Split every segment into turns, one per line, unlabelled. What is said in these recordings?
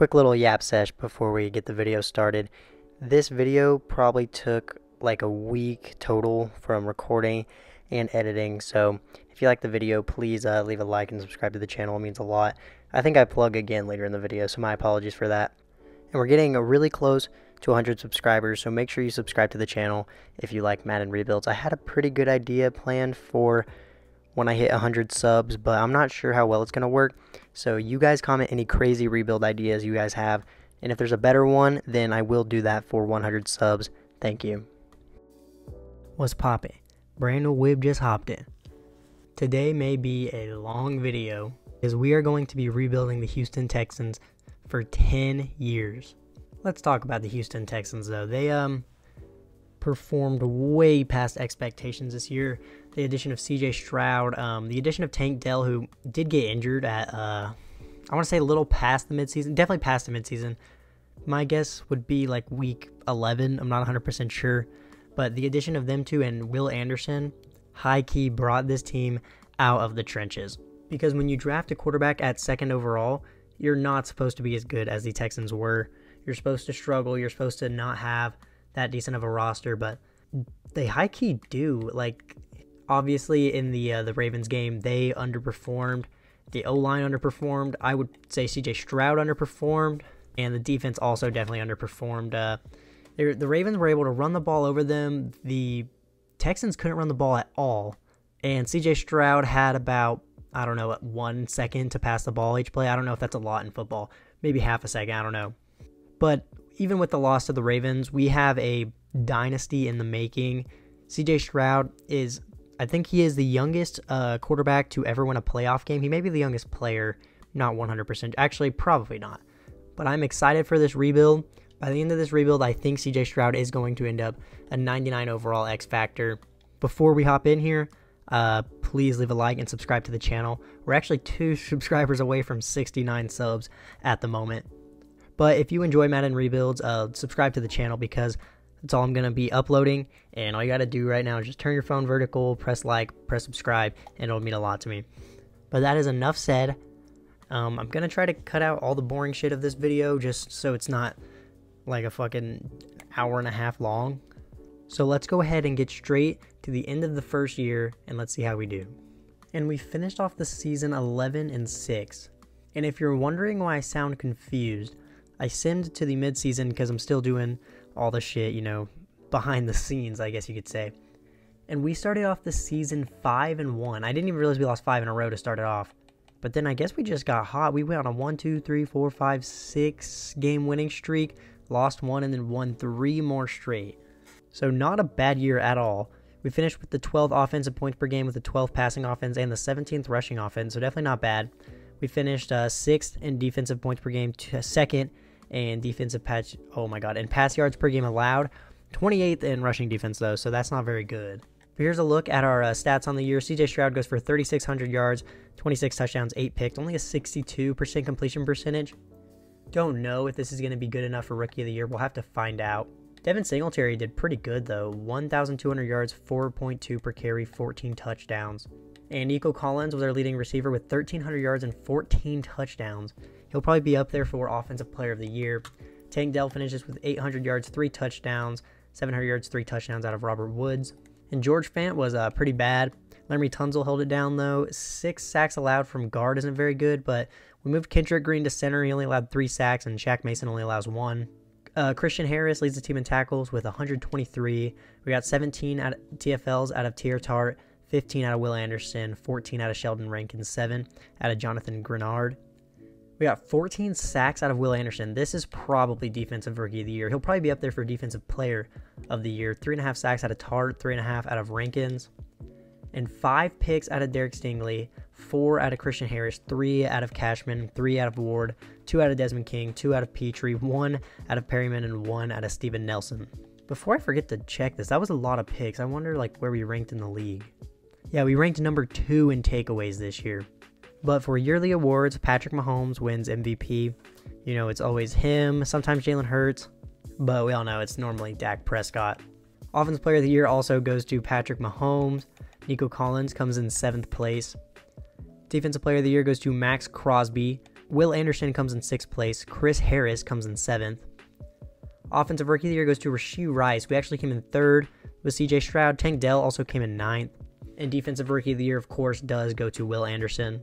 Quick little yap sesh before we get the video started. This video probably took like a week total from recording and editing, so if you like the video, please leave a like and subscribe to the channel. It means a lot. I think I plug again later in the video, so my apologies for that. And we're getting really close to 100 subscribers, so make sure you subscribe to the channel if you like Madden rebuilds. I had a pretty good idea planned for when I hit 100 subs, but I'm not sure how well it's going to work. So you guys comment any crazy rebuild ideas you guys have, and if there's a better one, then I will do that for 100 subs. Thank you. What's poppin'? Brand new whip just hopped in. Today may be a long video, as we are going to be rebuilding the Houston Texans for 10 years. Let's talk about the Houston Texans though. They performed way past expectations this year. The addition of CJ Stroud, the addition of Tank Dell, who did get injured at, I want to say a little past the midseason, definitely past the midseason. My guess would be like week 11, I'm not 100% sure. But the addition of them two and Will Anderson, high-key brought this team out of the trenches. Because when you draft a quarterback at second overall, you're not supposed to be as good as the Texans were. You're supposed to struggle, you're supposed to not have that decent of a roster, but they high-key do. Like, obviously in the Ravens game, they underperformed. The O-line underperformed. I would say CJ Stroud underperformed, and the defense also definitely underperformed. The Ravens were able to run the ball over them. The Texans couldn't run the ball at all, and CJ Stroud had about, I don't know, 1 second to pass the ball each play. I don't know if that's a lot in football. Maybe half a second, I don't know. But even with the loss to the Ravens, we have a dynasty in the making. CJ Stroud is, I think he is the youngest quarterback to ever win a playoff game. He may be the youngest player, not 100%. Actually, probably not. But I'm excited for this rebuild. By the end of this rebuild, I think CJ Stroud is going to end up a 99 overall X Factor. Before we hop in here, please leave a like and subscribe to the channel. We're actually 2 subscribers away from 69 subs at the moment. But if you enjoy Madden rebuilds, subscribe to the channel, because that's all I'm going to be uploading. And all you got to do right now is just turn your phone vertical, press like, press subscribe, and it'll mean a lot to me. But that is enough said. I'm going to try to cut out all the boring shit of this video just so it's not like a fucking hour and a half long. So let's go ahead and get straight to the end of the first year, and let's see how we do. And we finished off the season 11-6. And if you're wondering why I sound confused, I simmed to the midseason because I'm still doing all the shit, you know, behind the scenes, I guess you could say. And we started off the season 5-1. I didn't even realize we lost 5 in a row to start it off. But then I guess we just got hot. We went on a 1, 2, 3, 4, 5, 6 game winning streak, lost 1, and then won 3 more straight. So not a bad year at all. We finished with the 12th offensive points per game, with the 12th passing offense, and the 17th rushing offense, so definitely not bad. We finished 6th in defensive points per game, 2nd and defensive and pass yards per game allowed, 28th in rushing defense though, so that's not very good. But here's a look at our stats on the year. CJ Stroud goes for 3,600 yards, 26 touchdowns, 8 picks, only a 62% completion percentage. Don't know if this is going to be good enough for Rookie of the Year. We'll have to find out. Devin Singletary did pretty good though, 1,200 yards, 4.2 per carry, 14 touchdowns. And Nico Collins was our leading receiver with 1,300 yards and 14 touchdowns. He'll probably be up there for Offensive Player of the Year. Tank Dell finishes with 800 yards, 3 touchdowns, 700 yards, 3 touchdowns out of Robert Woods. And George Fant was pretty bad. Laremy Tunsil held it down though. 6 sacks allowed from guard isn't very good, but we moved Kendrick Green to center. He only allowed 3 sacks, and Shaq Mason only allows 1. Christian Harris leads the team in tackles with 123. We got 17 TFLs out of Tier Tart, 15 out of Will Anderson, 14 out of Sheldon Rankins, 7 out of Jonathan Grenard. We got 14 sacks out of Will Anderson. This is probably Defensive Rookie of the Year. He'll probably be up there for Defensive Player of the Year. 3.5 sacks out of Tart, 3.5 out of Rankins, and 5 picks out of Derek Stingley, 4 out of Christian Harris, 3 out of Cashman, 3 out of Ward, 2 out of Desmond King, 2 out of Petrie, 1 out of Perryman, and 1 out of Steven Nelson. Before I forget to check this, that was a lot of picks. I wonder like where we ranked in the league. Yeah, we ranked number 2 in takeaways this year. But for yearly awards, Patrick Mahomes wins MVP. You know, it's always him, sometimes Jalen Hurts, but we all know it's normally Dak Prescott. Offensive Player of the Year also goes to Patrick Mahomes. Nico Collins comes in 7th place. Defensive Player of the Year goes to Max Crosby. Will Anderson comes in 6th place. Chris Harris comes in 7th. Offensive Rookie of the Year goes to Rashee Rice. We actually came in 3rd with CJ Stroud. Tank Dell also came in 9th. And Defensive Rookie of the Year, of course, does go to Will Anderson.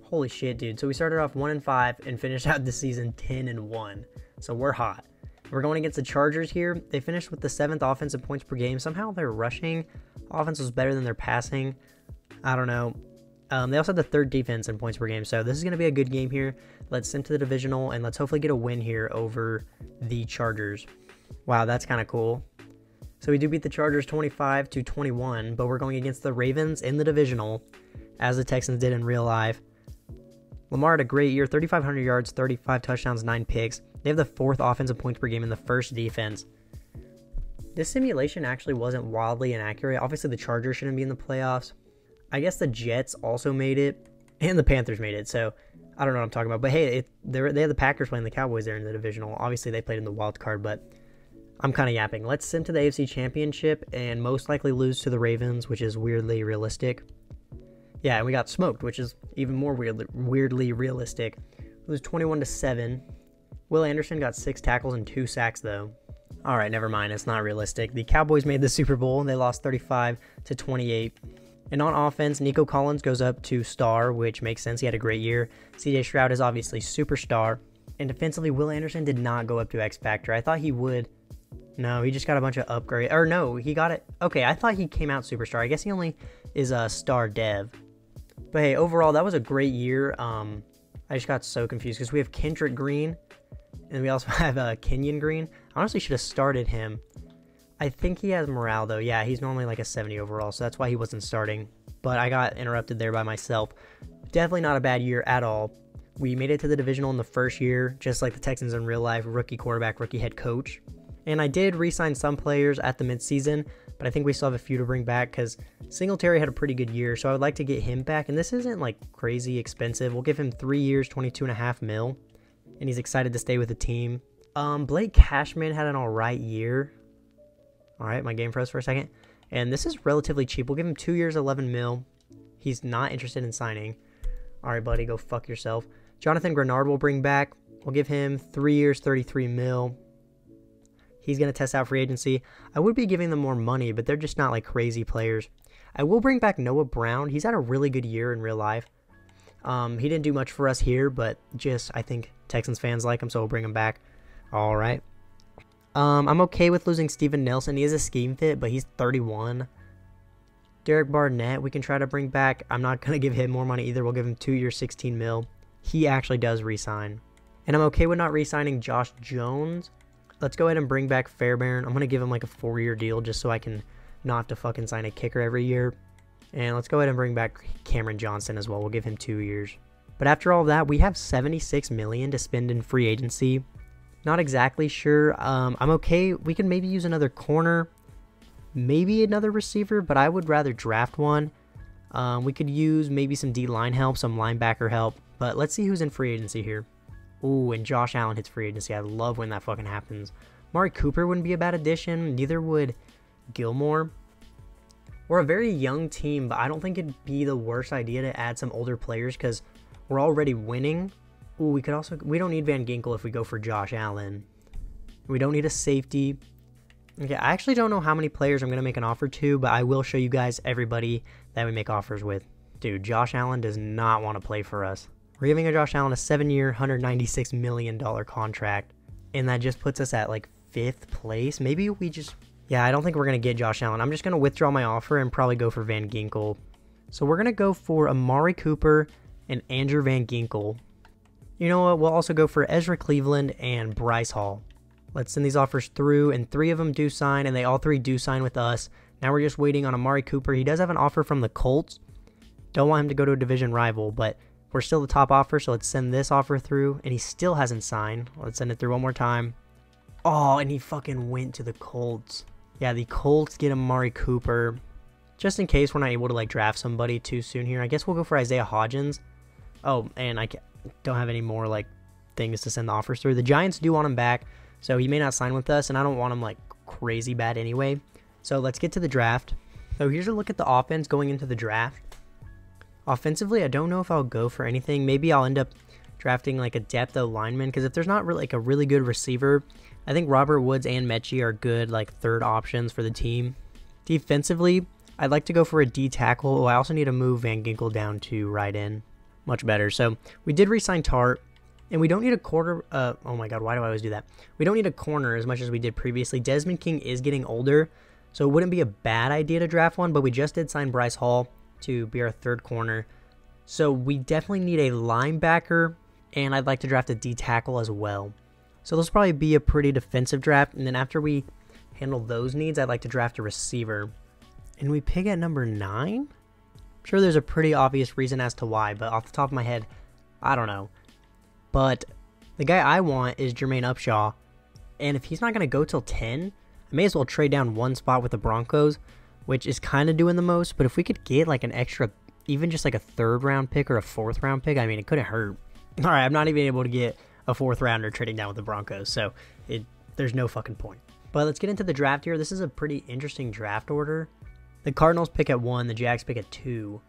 Holy shit, dude. So we started off 1-5 and finished out the season 10-1. So we're hot. We're going against the Chargers here. They finished with the 7th offensive points per game. Somehow their rushing offense was better than their passing. I don't know. They also had the 3rd defense in points per game. So this is going to be a good game here. Let's send to the divisional and let's hopefully get a win here over the Chargers. Wow, that's kind of cool. So we do beat the Chargers 25-21, but we're going against the Ravens in the divisional, as the Texans did in real life. Lamar had a great year, 3,500 yards, 35 touchdowns, 9 picks. They have the 4th offensive points per game in the 1st defense. This simulation actually wasn't wildly inaccurate. Obviously, the Chargers shouldn't be in the playoffs. I guess the Jets also made it, and the Panthers made it, so I don't know what I'm talking about. But hey, they have the Packers playing the Cowboys there in the divisional. Obviously, they played in the wild card, but I'm kind of yapping. Let's send to the AFC Championship and most likely lose to the Ravens, which is weirdly realistic. Yeah, and we got smoked, which is even more weirdly realistic. It was 21-7. Will Anderson got 6 tackles and 2 sacks, though. All right, never mind. It's not realistic. The Cowboys made the Super Bowl, and they lost 35-28. And on offense, Nico Collins goes up to star, which makes sense. He had a great year. CJ Stroud is obviously superstar. And defensively, Will Anderson did not go up to X Factor. I thought he would. No, he just got a bunch of upgrades. Or no, he got it. Okay, I thought he came out superstar. I guess he only is a star dev. But hey, overall, that was a great year. I just got so confused because we have Kendrick Green. And we also have Kenyon Green. I honestly should have started him. I think he has morale, though. Yeah, he's normally like a 70 overall, so that's why he wasn't starting. But I got interrupted there by myself. Definitely not a bad year at all. We made it to the divisional in the 1st year, just like the Texans in real life. Rookie quarterback, rookie head coach. And I did re-sign some players at the midseason, but I think we still have a few to bring back because Singletary had a pretty good year, so I would like to get him back. And this isn't like crazy expensive. We'll give him 3 years, $22.5 million, and he's excited to stay with the team. Blake Cashman had an alright year. Alright, my game froze for a second. And this is relatively cheap. We'll give him 2 years, $11 million. He's not interested in signing. Alright, buddy, go fuck yourself. Jonathan Grenard will bring back. We'll give him 3 years, $33 million. He's going to test out free agency. I would be giving them more money, but they're just not like crazy players. I will bring back Noah Brown. He's had a really good year in real life. He didn't do much for us here, but just I think Texans fans like him, so we'll bring him back. All right. I'm okay with losing Steven Nelson. He is a scheme fit, but he's 31. Derek Barnett, we can try to bring back. I'm not going to give him more money either. We'll give him 2 years, $16 million. He actually does re-sign. And I'm okay with not re-signing Josh Jones. Let's go ahead and bring back Fairbairn. I'm going to give him like a 4-year deal just so I can not have to fucking sign a kicker every year. And let's go ahead and bring back Cameron Johnson as well. We'll give him 2 years. But after all that, we have $76 million to spend in free agency. Not exactly sure. I'm okay. We can maybe use another corner, maybe another receiver, but I would rather draft one. We could use maybe some D-line help, some linebacker help. But let's see who's in free agency here. Ooh, and Josh Allen hits free agency. I love when that fucking happens. Mari Cooper wouldn't be a bad addition. Neither would Gilmore. We're a very young team, but I don't think it'd be the worst idea to add some older players because we're already winning. Ooh, we don't need Van Ginkel if we go for Josh Allen. We don't need a safety. Okay, I actually don't know how many players I'm going to make an offer to, but I will show you guys everybody that we make offers with. Dude, Josh Allen does not want to play for us. We're giving Josh Allen a 7-year, $196 million contract, and that just puts us at like 5th place. Maybe we just... Yeah, I don't think we're going to get Josh Allen. I'm just going to withdraw my offer and probably go for Van Ginkel. So we're going to go for Amari Cooper and Andrew Van Ginkel. You know what? We'll also go for Ezra Cleveland and Bryce Hall. Let's send these offers through, and 3 of them do sign, and they all 3 do sign with us. Now we're just waiting on Amari Cooper. He does have an offer from the Colts. Don't want him to go to a division rival, but we're still the top offer, so let's send this offer through, and he still hasn't signed. Let's send it through one more time. Oh, and he fucking went to the Colts. Yeah, the Colts get Amari Cooper. Just in case we're not able to like draft somebody too soon here, I guess we'll go for Isaiah Hodgins. Oh, and I don't have any more like things to send the offers through. The Giants do want him back, so he may not sign with us, and I don't want him like crazy bad anyway. So let's get to the draft. So here's a look at the offense going into the draft. Offensively, I don't know if I'll go for anything. Maybe I'll end up drafting like a depth of lineman, because if there's not really like a really good receiver, I think Robert Woods and Mechie are good like third options for the team. Defensively, I'd like to go for a D tackle. Oh, I also need to move Van Ginkel down to right in. Much better. So we did re-sign Tart, and we don't need a quarter. Oh my god, why do I always do that? We don't need a corner as much as we did previously. Desmond King is getting older, so it wouldn't be a bad idea to draft one, but we just did sign Bryce Hall to be our third corner. So we definitely need a linebacker, and I'd like to draft a D tackle as well. So this will probably be a pretty defensive draft, and then after we handle those needs, I'd like to draft a receiver. And we pick at number 9? I'm sure there's a pretty obvious reason as to why, but off the top of my head, I don't know. But the guy I want is Jermaine Upshaw, and if he's not going to go till 10, I may as well trade down one spot with the Broncos, which is kind of doing the most. But if we could get like an extra, even just like a 3rd round pick or a 4th round pick, I mean, it couldn't hurt. All right, I'm not even able to get a 4th rounder trading down with the Broncos, so there's no fucking point. But let's get into the draft here. This is a pretty interesting draft order. The Cardinals pick at 1, the Jags pick at 2,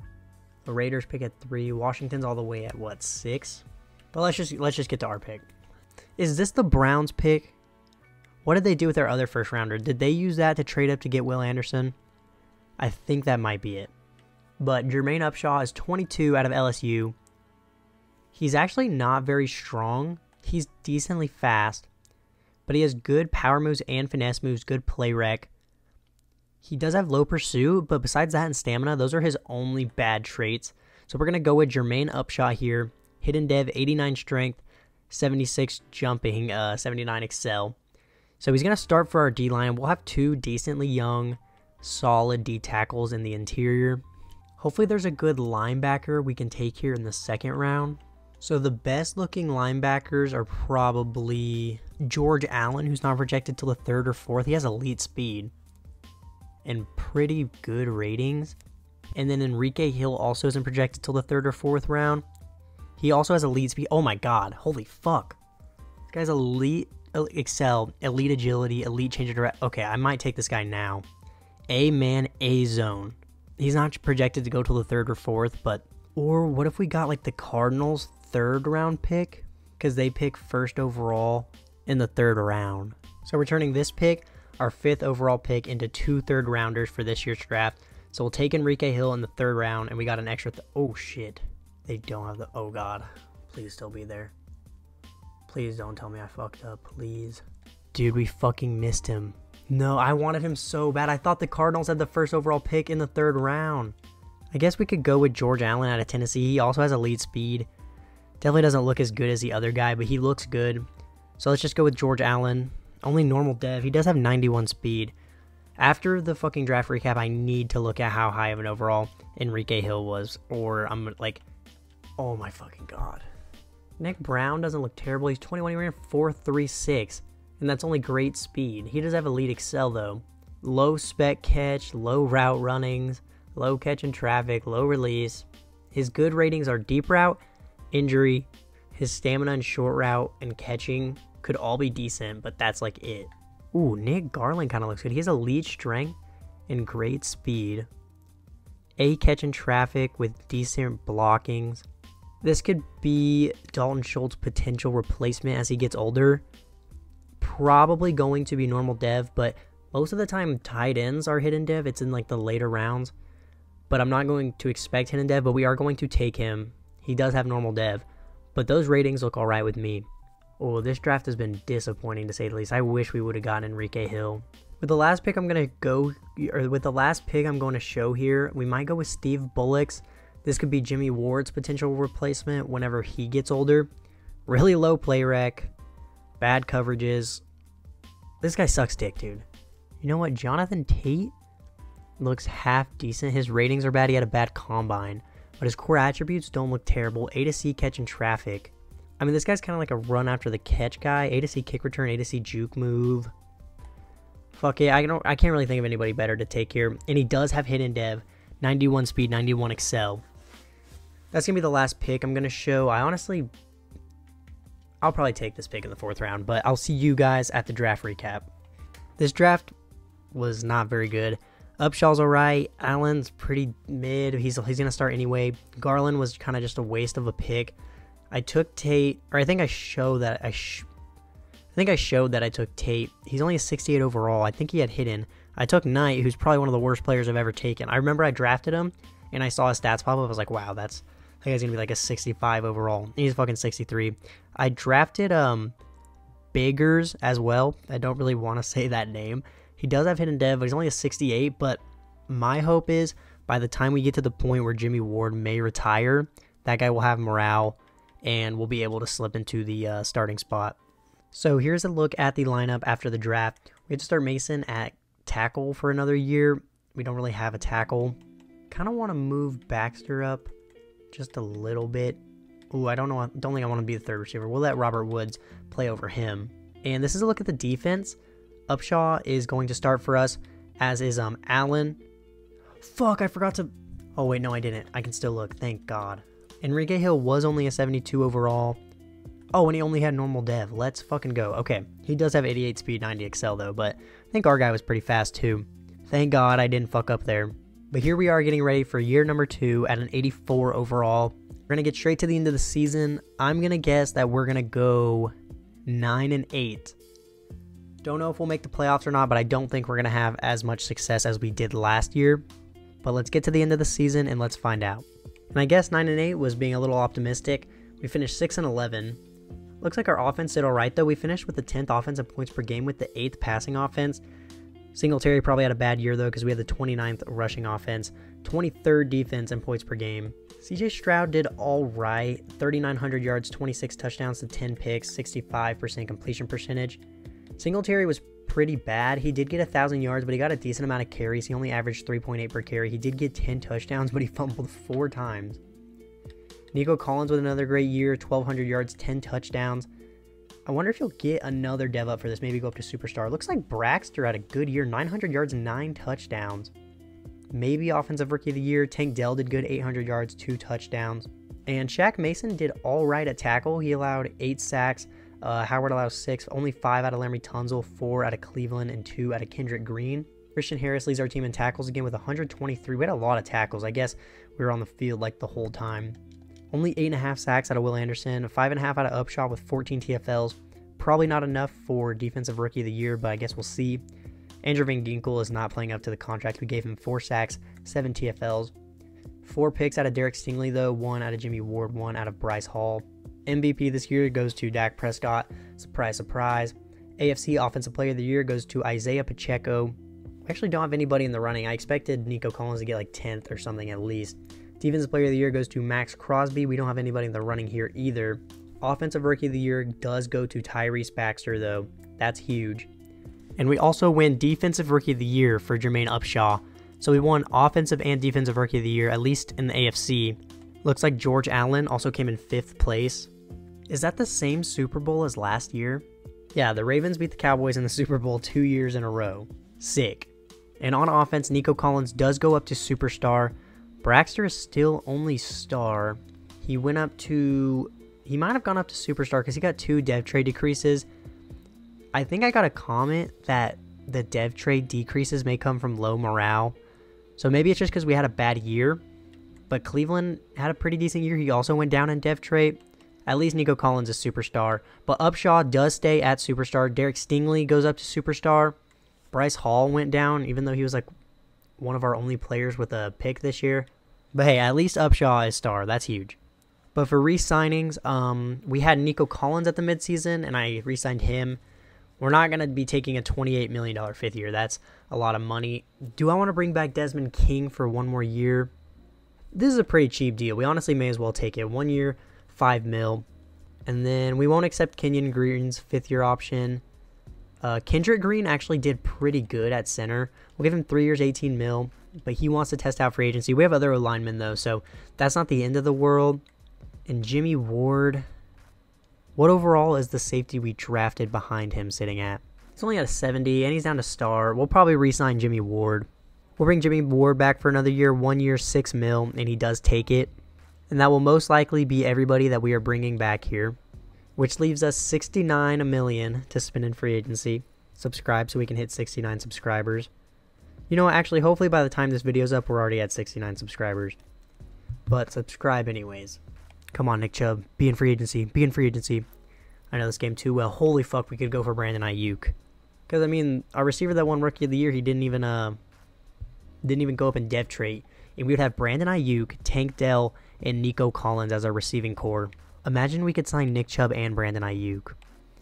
the Raiders pick at 3, Washington's all the way at what, 6? But let's just get to our pick. Is this the Browns pick? What did they do with their other 1st rounder? Did they use that to trade up to get Will Anderson? I think that might be it. But Jermaine Upshaw is 22 out of LSU. He's actually not very strong. He's decently fast, but he has good power moves and finesse moves, good play rec. He does have low pursuit, but besides that and stamina, those are his only bad traits. So we're going to go with Jermaine Upshaw here. Hidden dev, 89 strength, 76 jumping, 79 excel. So he's going to start for our D-line. We'll have 2 decently young, solid D tackles in the interior. Hopefully there's a good linebacker we can take here in the 2nd round. So the best looking linebackers are probably George Allen, who's not projected till the 3rd or 4th. He has elite speed and pretty good ratings. And then Enrique Hill also isn't projected till the 3rd or 4th round. He also has elite speed. Oh my god, holy fuck. This guy's elite excel, elite agility, elite change of direction. Okay, I might take this guy now. A-man, A-zone. He's not projected to go till the 3rd or 4th, but... Or what if we got like the Cardinals' 3rd round pick? Because they pick 1st overall in the 3rd round. So we're turning this pick, our 5th overall pick, into 2 3rd rounders for this year's draft. So we'll take Enrique Hill in the 3rd round, and we got an extra... oh shit. They don't have the... oh god. Please still be there. Please don't tell me I fucked up, please. Dude, we fucking missed him. No, I wanted him so bad. I thought the Cardinals had the 1st overall pick in the 3rd round. I guess we could go with George Allen out of Tennessee. He also has elite speed. Definitely doesn't look as good as the other guy, but he looks good. So let's just go with George Allen. Only normal dev. He does have 91 speed. After the fucking draft recap, I need to look at how high of an overall Enrique Hill was, or I'm like, oh my fucking god. Nick Brown doesn't look terrible. He's 21. He ran 4.36, and that's only great speed. He does have elite excel though. Low spec catch, low route runnings, low catch in traffic, low release. His good ratings are deep route, injury, his stamina and short route and catching could all be decent, but that's like it. Ooh, Nick Garland kind of looks good. He has elite strength and great speed. A catch in traffic with decent blockings. This could be Dalton Schultz's potential replacement as he gets older. Probably going to be normal dev, but most of the time tight ends are hidden dev. It's in like the later rounds. But I'm not going to expect hidden dev, but we are going to take him. He does have normal dev, but those ratings look all right with me. Oh, this draft has been disappointing to say the least. I wish we would have gotten Enrique Hill. With the last pick I'm going to show here, we might go with Steve Bullocks. This could be Jimmy Ward's potential replacement whenever he gets older. Really low play rec, bad coverages. This guy sucks dick, dude. You know what? Jonathan Tate looks half decent. His ratings are bad. He had a bad combine, but his core attributes don't look terrible. A to C catch in traffic. I mean, this guy's kind of like a run after the catch guy. A to C kick return, A to C juke move. Fuck it, I can't really think of anybody better to take here. And he does have hidden dev, 91 speed, 91 excel. That's going to be the last pick I'm going to show. I'll probably take this pick in the 4th round, but I'll see you guys at the draft recap. This draft was not very good. Upshaw's alright. Allen's pretty mid. He's going to start anyway. Garland was kind of just a waste of a pick. I took Tate, or I think I showed that I showed that I took Tate. He's only a 68 overall. I think he had hidden. I took Knight, who's probably one of the worst players I've ever taken. I remember I drafted him, and I saw his stats pop up. I was like, wow, I think he's going to be like a 65 overall. He's fucking 63. I drafted Biggers as well. I don't really want to say that name. He does have hidden dev, but he's only a 68. But my hope is by the time we get to the point where Jimmy Ward may retire, that guy will have morale, and we'll be able to slip into the starting spot. So here's a look at the lineup after the draft. We have to start Mason at tackle for another year. We don't really have a tackle. Kind of want to move Baxter up just a little bit. Ooh, I don't think I want to be the third receiver. We'll let Robert Woods play over him. And this is a look at the defense. Upshaw is going to start for us, as is Allen. Fuck, I forgot to... Oh, wait, no, I didn't. I can still look. Thank God. Enrique Hill was only a 72 overall. Oh, and he only had normal dev. Let's fucking go. Okay, he does have 88 speed, 90 excel though, but I think our guy was pretty fast too. Thank God I didn't fuck up there. But here we are getting ready for year number 2 at an 84 overall. We're going to get straight to the end of the season. I'm going to guess that we're going to go 9-8. Don't know if we'll make the playoffs or not, but I don't think we're going to have as much success as we did last year. But let's get to the end of the season and let's find out. And I guess 9-8 was being a little optimistic. We finished 6-11. Looks like our offense did alright though. We finished with the 10th offense in points per game with the 8th passing offense. Singletary probably had a bad year though because we had the 29th rushing offense, 23rd defense in points per game. CJ Stroud did alright, 3,900 yards, 26 touchdowns to 10 picks, 65% completion percentage. Singletary was pretty bad. He did get 1,000 yards, but he got a decent amount of carries. He only averaged 3.8 per carry. He did get 10 touchdowns, but he fumbled 4 times. Nico Collins with another great year, 1,200 yards, 10 touchdowns. I wonder if he'll get another dev up for this, maybe go up to superstar. Looks like Braxter had a good year, 900 yards and 9 touchdowns. Maybe offensive rookie of the year. Tank Dell did good, 800 yards, 2 touchdowns. And Shaq Mason did all right at tackle. He allowed 8 sacks. Howard allowed 6, only 5 out of Laremy Tunsil, 4 out of Cleveland, and 2 out of Kendrick Green. Christian Harris leads our team in tackles again with 123. We had a lot of tackles. I guess we were on the field like the whole time. Only 8.5 sacks out of Will Anderson, 5.5 out of Upshaw with 14 TFLs. Probably not enough for Defensive Rookie of the Year, but I guess we'll see. Andrew Van Ginkel is not playing up to the contract. We gave him 4 sacks, 7 TFLs. 4 picks out of Derek Stingley, though. 1 out of Jimmy Ward, 1 out of Bryce Hall. MVP this year goes to Dak Prescott. Surprise, surprise. AFC Offensive Player of the Year goes to Isaiah Pacheco. We actually don't have anybody in the running. I expected Nico Collins to get like 10th or something at least. Defensive Player of the Year goes to Max Crosby. We don't have anybody in the running here either. Offensive Rookie of the Year does go to Tyrese Baxter, though. That's huge. And we also win Defensive Rookie of the Year for Jermaine Upshaw. So we won Offensive and Defensive Rookie of the Year, at least in the AFC. Looks like George Allen also came in 5th place. Is that the same Super Bowl as last year? Yeah, the Ravens beat the Cowboys in the Super Bowl 2 years in a row. Sick. And on offense, Nico Collins does go up to superstar. Braxter is still only star. He might have gone up to superstar because he got 2 dev trade decreases. I think I got a comment that the dev trade decreases may come from low morale. So maybe it's just because we had a bad year. But Cleveland had a pretty decent year. He also went down in dev trade. At least Nico Collins is superstar. But Upshaw does stay at superstar. Derek Stingley goes up to superstar. Bryce Hall went down, even though he was like one of our only players with a pick this year. But hey, at least Upshaw is star. That's huge. But for re-signings, we had Nico Collins at the midseason, and I re-signed him. We're not going to be taking a $28 million 5th year. That's a lot of money. Do I want to bring back Desmond King for 1 more year? This is a pretty cheap deal. We honestly may as well take it. 1 year, $5 million. And then we won't accept Kenyon Green's 5th year option. Kendrick Green actually did pretty good at center. We'll give him 3 years, $18 million. But he wants to test out free agency. We have other linemen, though, so that's not the end of the world. And Jimmy Ward, what overall is the safety we drafted behind him sitting at? He's only at a 70, and he's down to star. We'll probably re-sign Jimmy Ward. We'll bring Jimmy Ward back for another year, 1 year, $6 million, and he does take it. And that will most likely be everybody that we are bringing back here, which leaves us $69 million to spend in free agency. Subscribe so we can hit 69 subscribers. You know what, actually, hopefully by the time this video's up, we're already at 69 subscribers. But subscribe anyways. Come on, Nick Chubb. Be in free agency. Be in free agency. I know this game too well. Holy fuck, we could go for Brandon Ayuk. Because, I mean, our receiver that won Rookie of the Year, he didn't even go up in dev trait. And we would have Brandon Ayuk, Tank Dell, and Nico Collins as our receiving core. Imagine we could sign Nick Chubb and Brandon Ayuk.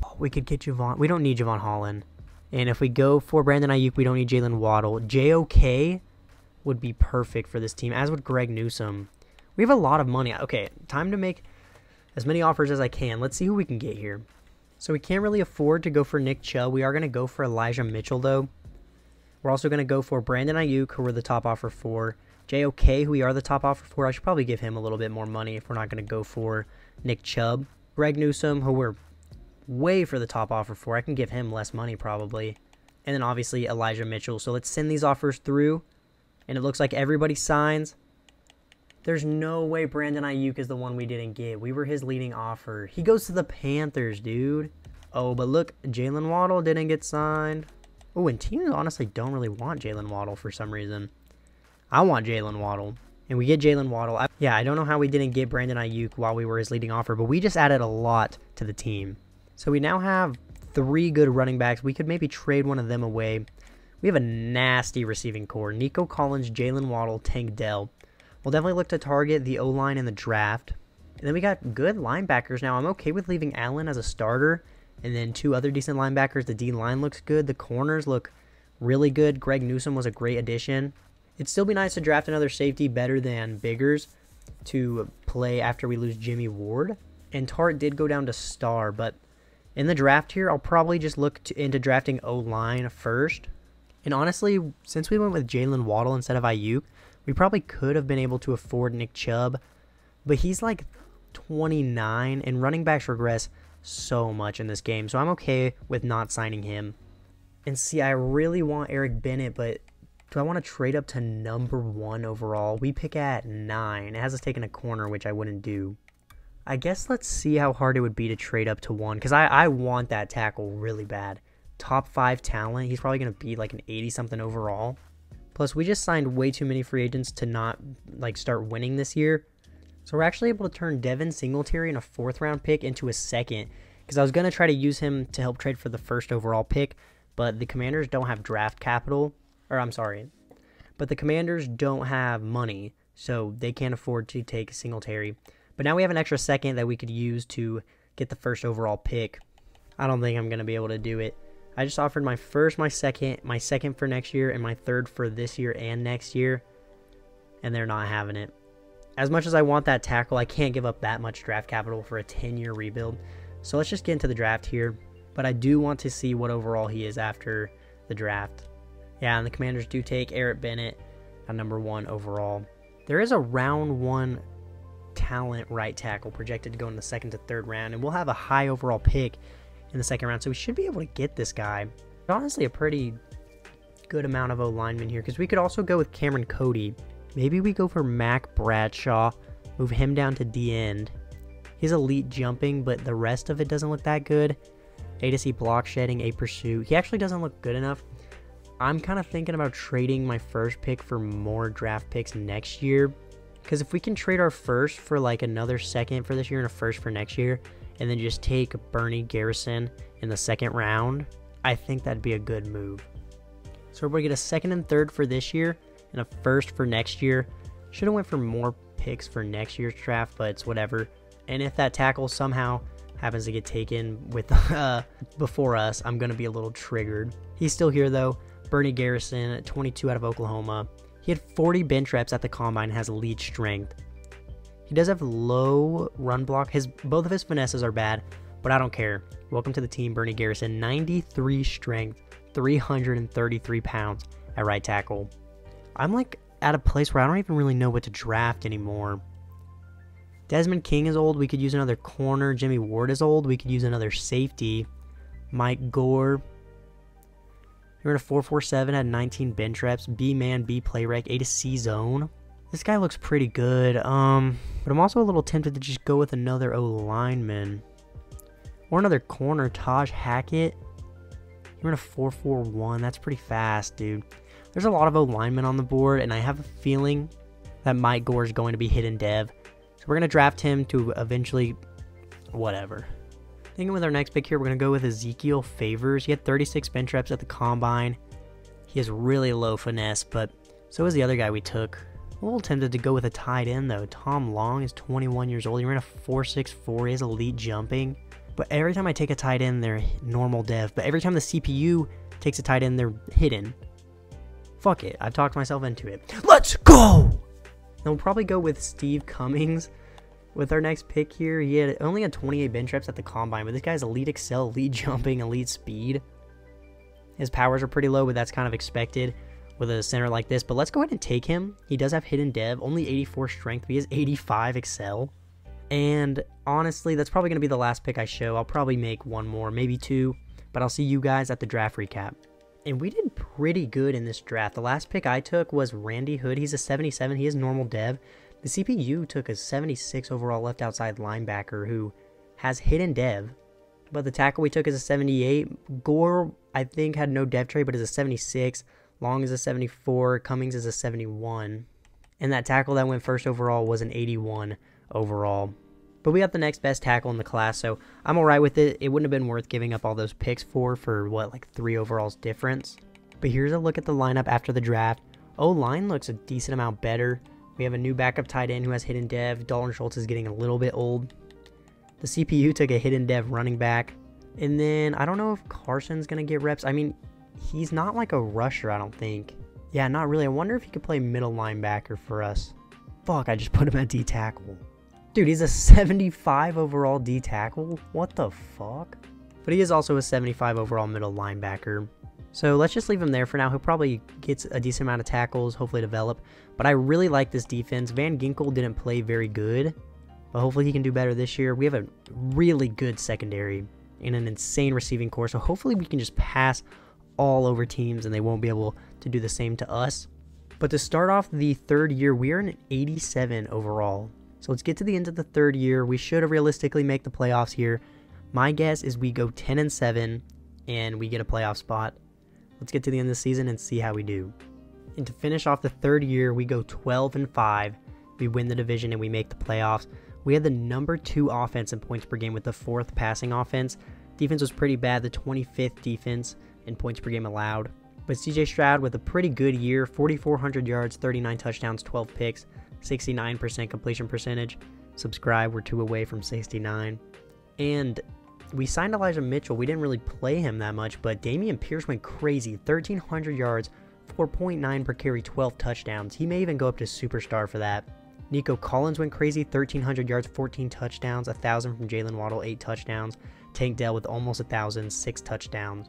Oh, we could get Javon. We don't need Javon Holland. And if we go for Brandon Ayuk, we don't need Jalen Waddle. JOK would be perfect for this team, as would Greg Newsome. We have a lot of money. Okay, time to make as many offers as I can. Let's see who we can get here. So we can't really afford to go for Nick Chubb. We are going to go for Elijah Mitchell, though. We're also going to go for Brandon Ayuk, who we're the top offer for. JOK, who we are the top offer for. I should probably give him a little bit more money if we're not going to go for Nick Chubb. Greg Newsome, who we're way for the top offer for. I can give him less money, probably. And then, obviously, Elijah Mitchell. So let's send these offers through. And it looks like everybody signs. There's no way Brandon Ayuk is the one we didn't get. We were his leading offer. He goes to the Panthers, dude. Oh, but look, Jalen Waddle didn't get signed. Oh, and teams honestly don't really want Jalen Waddle for some reason. I want Jalen Waddle. And we get Jalen Waddle. I don't know how we didn't get Brandon Ayuk while we were his leading offer, but we just added a lot to the team. So we now have 3 good running backs. We could maybe trade one of them away. We have a nasty receiving core. Nico Collins, Jalen Waddle, Tank Dell. We'll definitely look to target the O-line in the draft. And then we got good linebackers now. I'm okay with leaving Allen as a starter. And then 2 other decent linebackers. The D-line looks good. The corners look really good. Greg Newsome was a great addition. It'd still be nice to draft another safety better than Biggers to play after we lose Jimmy Ward. And Tart did go down to star. But in the draft here, I'll probably just look into drafting O-line first. And honestly, since we went with Jalen Waddle instead of Ayuk, we probably could have been able to afford Nick Chubb, but he's like 29, and running backs regress so much in this game, so I'm okay with not signing him. And see, I really want Eric Bennett, but do I want to trade up to number 1 overall? We pick at 9. It has us taking a corner, which I wouldn't do. I guess let's see how hard it would be to trade up to 1, because I want that tackle really bad. Top 5 talent. He's probably going to be like an 80-something overall. Plus, we just signed way too many free agents to not start winning this year. So we're actually able to turn Devin Singletary in a 4th-round pick into a 2nd. Because I was going to try to use him to help trade for the 1st overall pick. But the Commanders don't have draft capital. Or, I'm sorry. But the Commanders don't have money. So they can't afford to take Singletary. But now we have an extra 2nd that we could use to get the 1st overall pick. I don't think I'm going to be able to do it. I just offered my 1st, my 2nd for next year, and my 3rd for this year and next year, and they're not having it. As much as I want that tackle, I can't give up that much draft capital for a 10-year rebuild. So let's just get into the draft here. But I do want to see what overall he is after the draft. Yeah, and the Commanders do take Eric Bennett at number 1 overall. There is a round 1 talent right tackle projected to go in the 2nd to 3rd round, and we'll have a high overall pick in the 2nd round, so we should be able to get this guy. Honestly, a pretty good amount of O-linemen here, because we could also go with Cameron Cody. Maybe we go for Mac Bradshaw, move him down to D-end. He's elite jumping, but the rest of it doesn't look that good. A to C block shedding, A pursuit. He actually doesn't look good enough. I'm kind of thinking about trading my 1st pick for more draft picks next year, because if we can trade our 1st for like another 2nd for this year and a 1st for next year, and then just take Bernie Garrison in the 2nd round, I think that'd be a good move. So we're going to get a 2nd and 3rd for this year, and a 1st for next year. Should have went for more picks for next year's draft, but it's whatever. And if that tackle somehow happens to get taken with before us, I'm going to be a little triggered. He's still here though. Bernie Garrison, 22 out of Oklahoma. He had 40 bench reps at the combine and has elite strength. He does have low run block. Both of his finesses are bad, but I don't care. Welcome to the team, Bernie Garrison. 93 strength, 333 pounds at right tackle. I'm like at a place where I don't even really know what to draft anymore. Desmond King is old. We could use another corner. Jimmy Ward is old. We could use another safety. Mike Gore. You're in a 4.47, had 19 bench reps. B-man, B play rec, A to C zone. This guy looks pretty good. But I'm also a little tempted to just go with another O-lineman. Or another corner, Taj Hackett. You're in a 4.41. That's pretty fast, dude. There's a lot of O-linemen on the board, and I have a feeling that Mike Gore is going to be hidden dev. So we're going to draft him to eventually, whatever. Thinking with our next pick here, we're going to go with Ezekiel Favors. He had 36 bench reps at the combine. He has really low finesse, but so is the other guy we took. I'm a little tempted to go with a tight end, though. Tom Long is 21 years old. He ran a 4.64. He has elite jumping. But every time I take a tight end, they're normal dev. But every time the CPU takes a tight end, they're hidden. Fuck it. I've talked myself into it. Let's go! Then we'll probably go with Steve Cummings with our next pick here. He had only had 28 bench reps at the combine, but this guy's elite excel, elite jumping, elite speed. His powers are pretty low, but that's kind of expected with a center like this. But let's go ahead and take him. He does have hidden dev, only 84 strength, but he has 85 excel. And honestly, that's probably going to be the last pick I show. I'll probably make one more, maybe two, but I'll see you guys at the draft recap. And we did pretty good in this draft. The last pick I took was Randy Hood. He's a 77. He is normal dev. The CPU took a 76 overall left outside linebacker who has hidden dev. But the tackle we took is a 78. Gore, I think, had no dev trait, but is a 76. Long is a 74. Cummings is a 71. And that tackle that went first overall was an 81 overall. But we got the next best tackle in the class, so I'm alright with it. It wouldn't have been worth giving up all those picks for what, like 3 overalls difference. But here's a look at the lineup after the draft. O-line looks a decent amount better. We have a new backup tight end who has hidden dev. Dalton Schultz is getting a little bit old. The CPU took a hidden dev running back. And then, I don't know if Carson's going to get reps. I mean, he's not like a rusher, I don't think. Yeah, not really. I wonder if he could play middle linebacker for us. Fuck, I just put him at D-tackle. Dude, he's a 75 overall D-tackle? What the fuck? But he is also a 75 overall middle linebacker. So let's just leave him there for now. He'll probably get a decent amount of tackles, hopefully develop. But I really like this defense. Van Ginkel didn't play very good, but hopefully he can do better this year. We have a really good secondary and an insane receiving core, so hopefully we can just pass all over teams and they won't be able to do the same to us. But to start off the third year, we are an 87 overall. So let's get to the end of the third year. We should realistically make the playoffs here. My guess is we go 10-7 and we get a playoff spot. Let's get to the end of the season and see how we do. And to finish off the third year, we go 12-5. We win the division and we make the playoffs. We had the number 2 offense in points per game with the 4th passing offense. Defense was pretty bad, the 25th defense in points per game allowed. But CJ Stroud with a pretty good year, 4,400 yards, 39 touchdowns, 12 picks, 69% completion percentage. Subscribe, we're 2 away from 69. And we signed Elijah Mitchell. We didn't really play him that much, but Dameon Pierce went crazy. 1,300 yards, 4.9 per carry, 12 touchdowns. He may even go up to superstar for that. Nico Collins went crazy, 1,300 yards, 14 touchdowns, 1,000 from Jalen Waddle, 8 touchdowns. Tank Dell with almost 1,000, 6 touchdowns.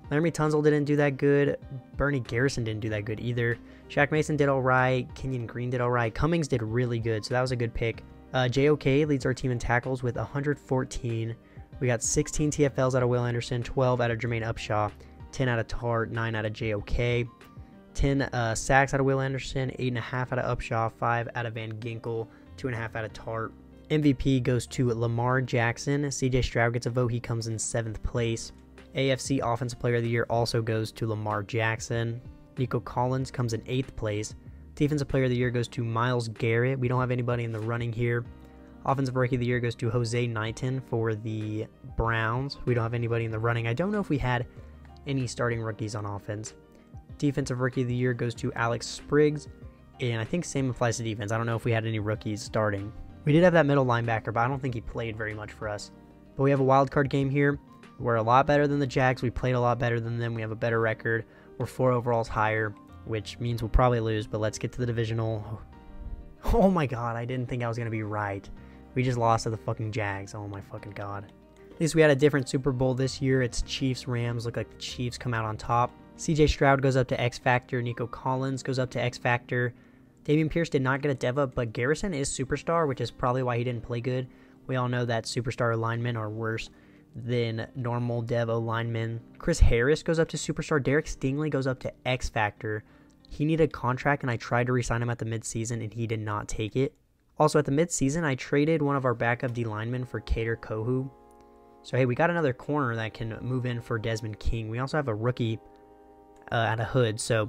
Laramie Tunsil didn't do that good. Bernie Garrison didn't do that good either. Shaq Mason did alright. Kenyon Green did alright. Cummings did really good, so that was a good pick. JOK leads our team in tackles with 114. We got 16 TFLs out of Will Anderson, 12 out of Jermaine Upshaw, 10 out of Tart, 9 out of JOK, 10 sacks out of Will Anderson, 8.5 out of Upshaw, 5 out of Van Ginkel, 2.5 out of Tart. MVP goes to Lamar Jackson. CJ Stroud gets a vote. He comes in 7th place. AFC Offensive Player of the Year also goes to Lamar Jackson. Nico Collins comes in 8th place. Defensive Player of the Year goes to Myles Garrett. We don't have anybody in the running here. Offensive Rookie of the Year goes to Jose Knighton for the Browns. We don't have anybody in the running. I don't know if we had any starting rookies on offense. Defensive Rookie of the Year goes to Alex Spriggs. And I think same applies to defense. I don't know if we had any rookies starting. We did have that middle linebacker, but I don't think he played very much for us. But we have a wild card game here. We're a lot better than the Jags. We played a lot better than them. We have a better record. We're 4 overalls higher, which means we'll probably lose, but let's get to the divisional. Oh my god, I didn't think I was going to be right. We just lost to the fucking Jags. Oh my fucking god. At least we had a different Super Bowl this year. It's Chiefs-Rams. Look like the Chiefs come out on top. CJ Stroud goes up to X Factor. Nico Collins goes up to X Factor. Dameon Pierce did not get a dev up, but Garrison is Superstar, which is probably why he didn't play good. We all know that Superstar linemen are worse than normal dev linemen. Chris Harris goes up to Superstar. Derek Stingley goes up to X Factor. He needed a contract, and I tried to re-sign him at the midseason, and he did not take it. Also, at the midseason, I traded one of our backup D linemen for Kader Kohu. So, hey, we got another corner that can move in for Desmond King. We also have a rookie at a Hood, so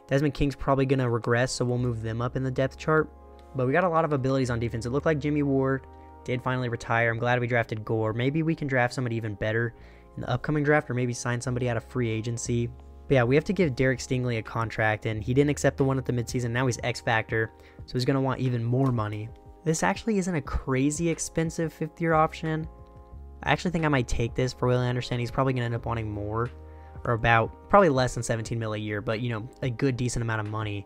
Desmond King's probably going to regress, so we'll move them up in the depth chart. But we got a lot of abilities on defense. It looked like Jimmy Ward did finally retire. I'm glad we drafted Gore. Maybe we can draft somebody even better in the upcoming draft, or maybe sign somebody out of free agency. But yeah, we have to give Derek Stingley a contract, and he didn't accept the one at the midseason. Now he's X Factor, so he's going to want even more money. This actually isn't a crazy expensive 5th-year option. I actually think I might take this for Willie Anderson. He's probably going to end up wanting more, or probably less than 17 mil a year, but, you know, a good, decent amount of money.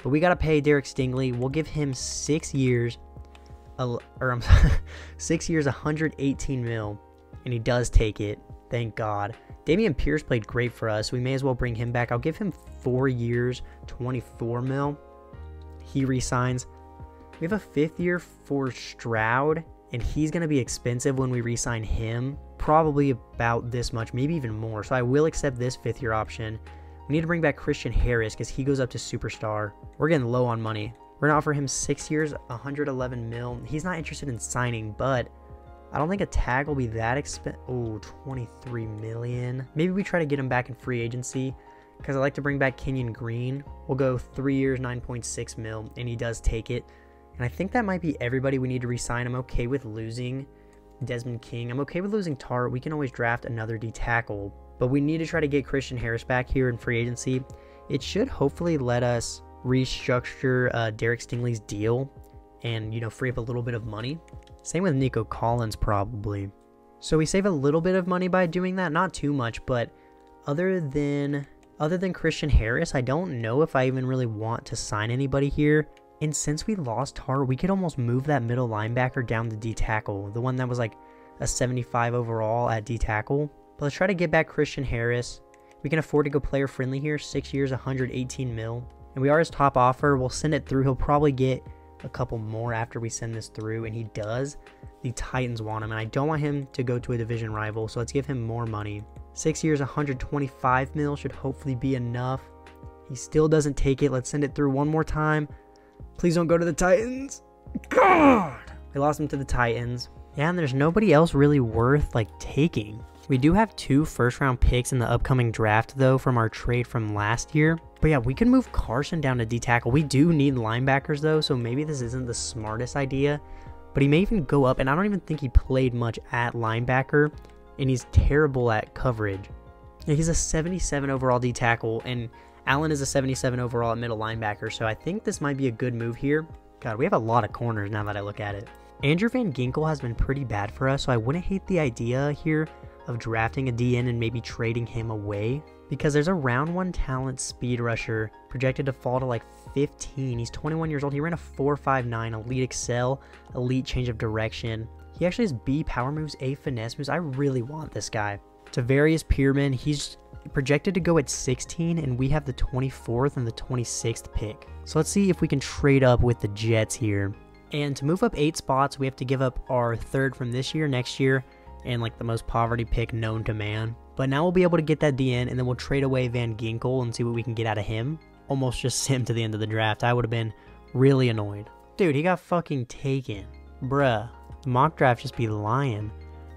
But we got to pay Derek Stingley. We'll give him 6 years, 6 years, 118 mil, and he does take it. Thank God. Dameon Pierce played great for us. We may as well bring him back. I'll give him 4 years, 24 mil. He resigns. We have a 5th year for Stroud, and he's going to be expensive when we re-sign him. Probably about this much, maybe even more. So I will accept this 5th year option. We need to bring back Christian Harris because he goes up to superstar. We're getting low on money. We're going to offer him 6 years, 111 mil. He's not interested in signing, but I don't think a tag will be that expensive. Oh, 23 million. Maybe we try to get him back in free agency because I like to bring back Kenyon Green. We'll go 3 years, 9.6 mil, and he does take it. And I think that might be everybody we need to re-sign. I'm okay with losing Desmond King. I'm okay with losing Tart. We can always draft another D-tackle, but we need to try to get Christian Harris back here in free agency. It should hopefully let us restructure Derek Stingley's deal and, you know, free up a little bit of money. Same with Nico Collins probably. So we save a little bit of money by doing that, not too much, but other than Christian Harris, I don't know if I even really want to sign anybody here. And since we lost Tart, we could almost move that middle linebacker down to D-tackle, the one that was like a 75 overall at D-tackle. But let's try to get back Christian Harris. We can afford to go player friendly here, 6 years, 118 mil. And we are his top offer. We'll send it through. He'll probably get a couple more after we send this through, and he does. The Titans want him, and I don't want him to go to a division rival, so let's give him more money. 6 years, 125 mil should hopefully be enough. He still doesn't take it. Let's send it through one more time. Please don't go to the Titans. God! We lost him to the Titans. Yeah, and there's nobody else really worth, like, taking. We do have 2 first-round picks in the upcoming draft, though, from our trade from last year. But yeah, we can move Carson down to D-tackle. We do need linebackers, though, so maybe this isn't the smartest idea. But he may even go up, and I don't even think he played much at linebacker, and he's terrible at coverage. Yeah, he's a 77 overall D-tackle, and Allen is a 77 overall at middle linebacker, so I think this might be a good move here. God, we have a lot of corners now that I look at it. Andrew Van Ginkel has been pretty bad for us, so I wouldn't hate the idea here of drafting a DN and maybe trading him away, because there's a round 1 talent speed rusher projected to fall to like 15. He's 21 years old. He ran a 4.59, elite excel, elite change of direction. He actually has B power moves, A finesse moves. I really want this guy. Tavarius Pearman, he's projected to go at 16, and we have the 24th and the 26th pick. So let's see if we can trade up with the Jets here. And to move up 8 spots, we have to give up our 3rd from this year, next year, and like the most poverty pick known to man. But now we'll be able to get that DN, and then we'll trade away Van Ginkel and see what we can get out of him. Almost just him to the end of the draft. I would have been really annoyed. Dude, he got fucking taken. Bruh. The mock draft just be lying.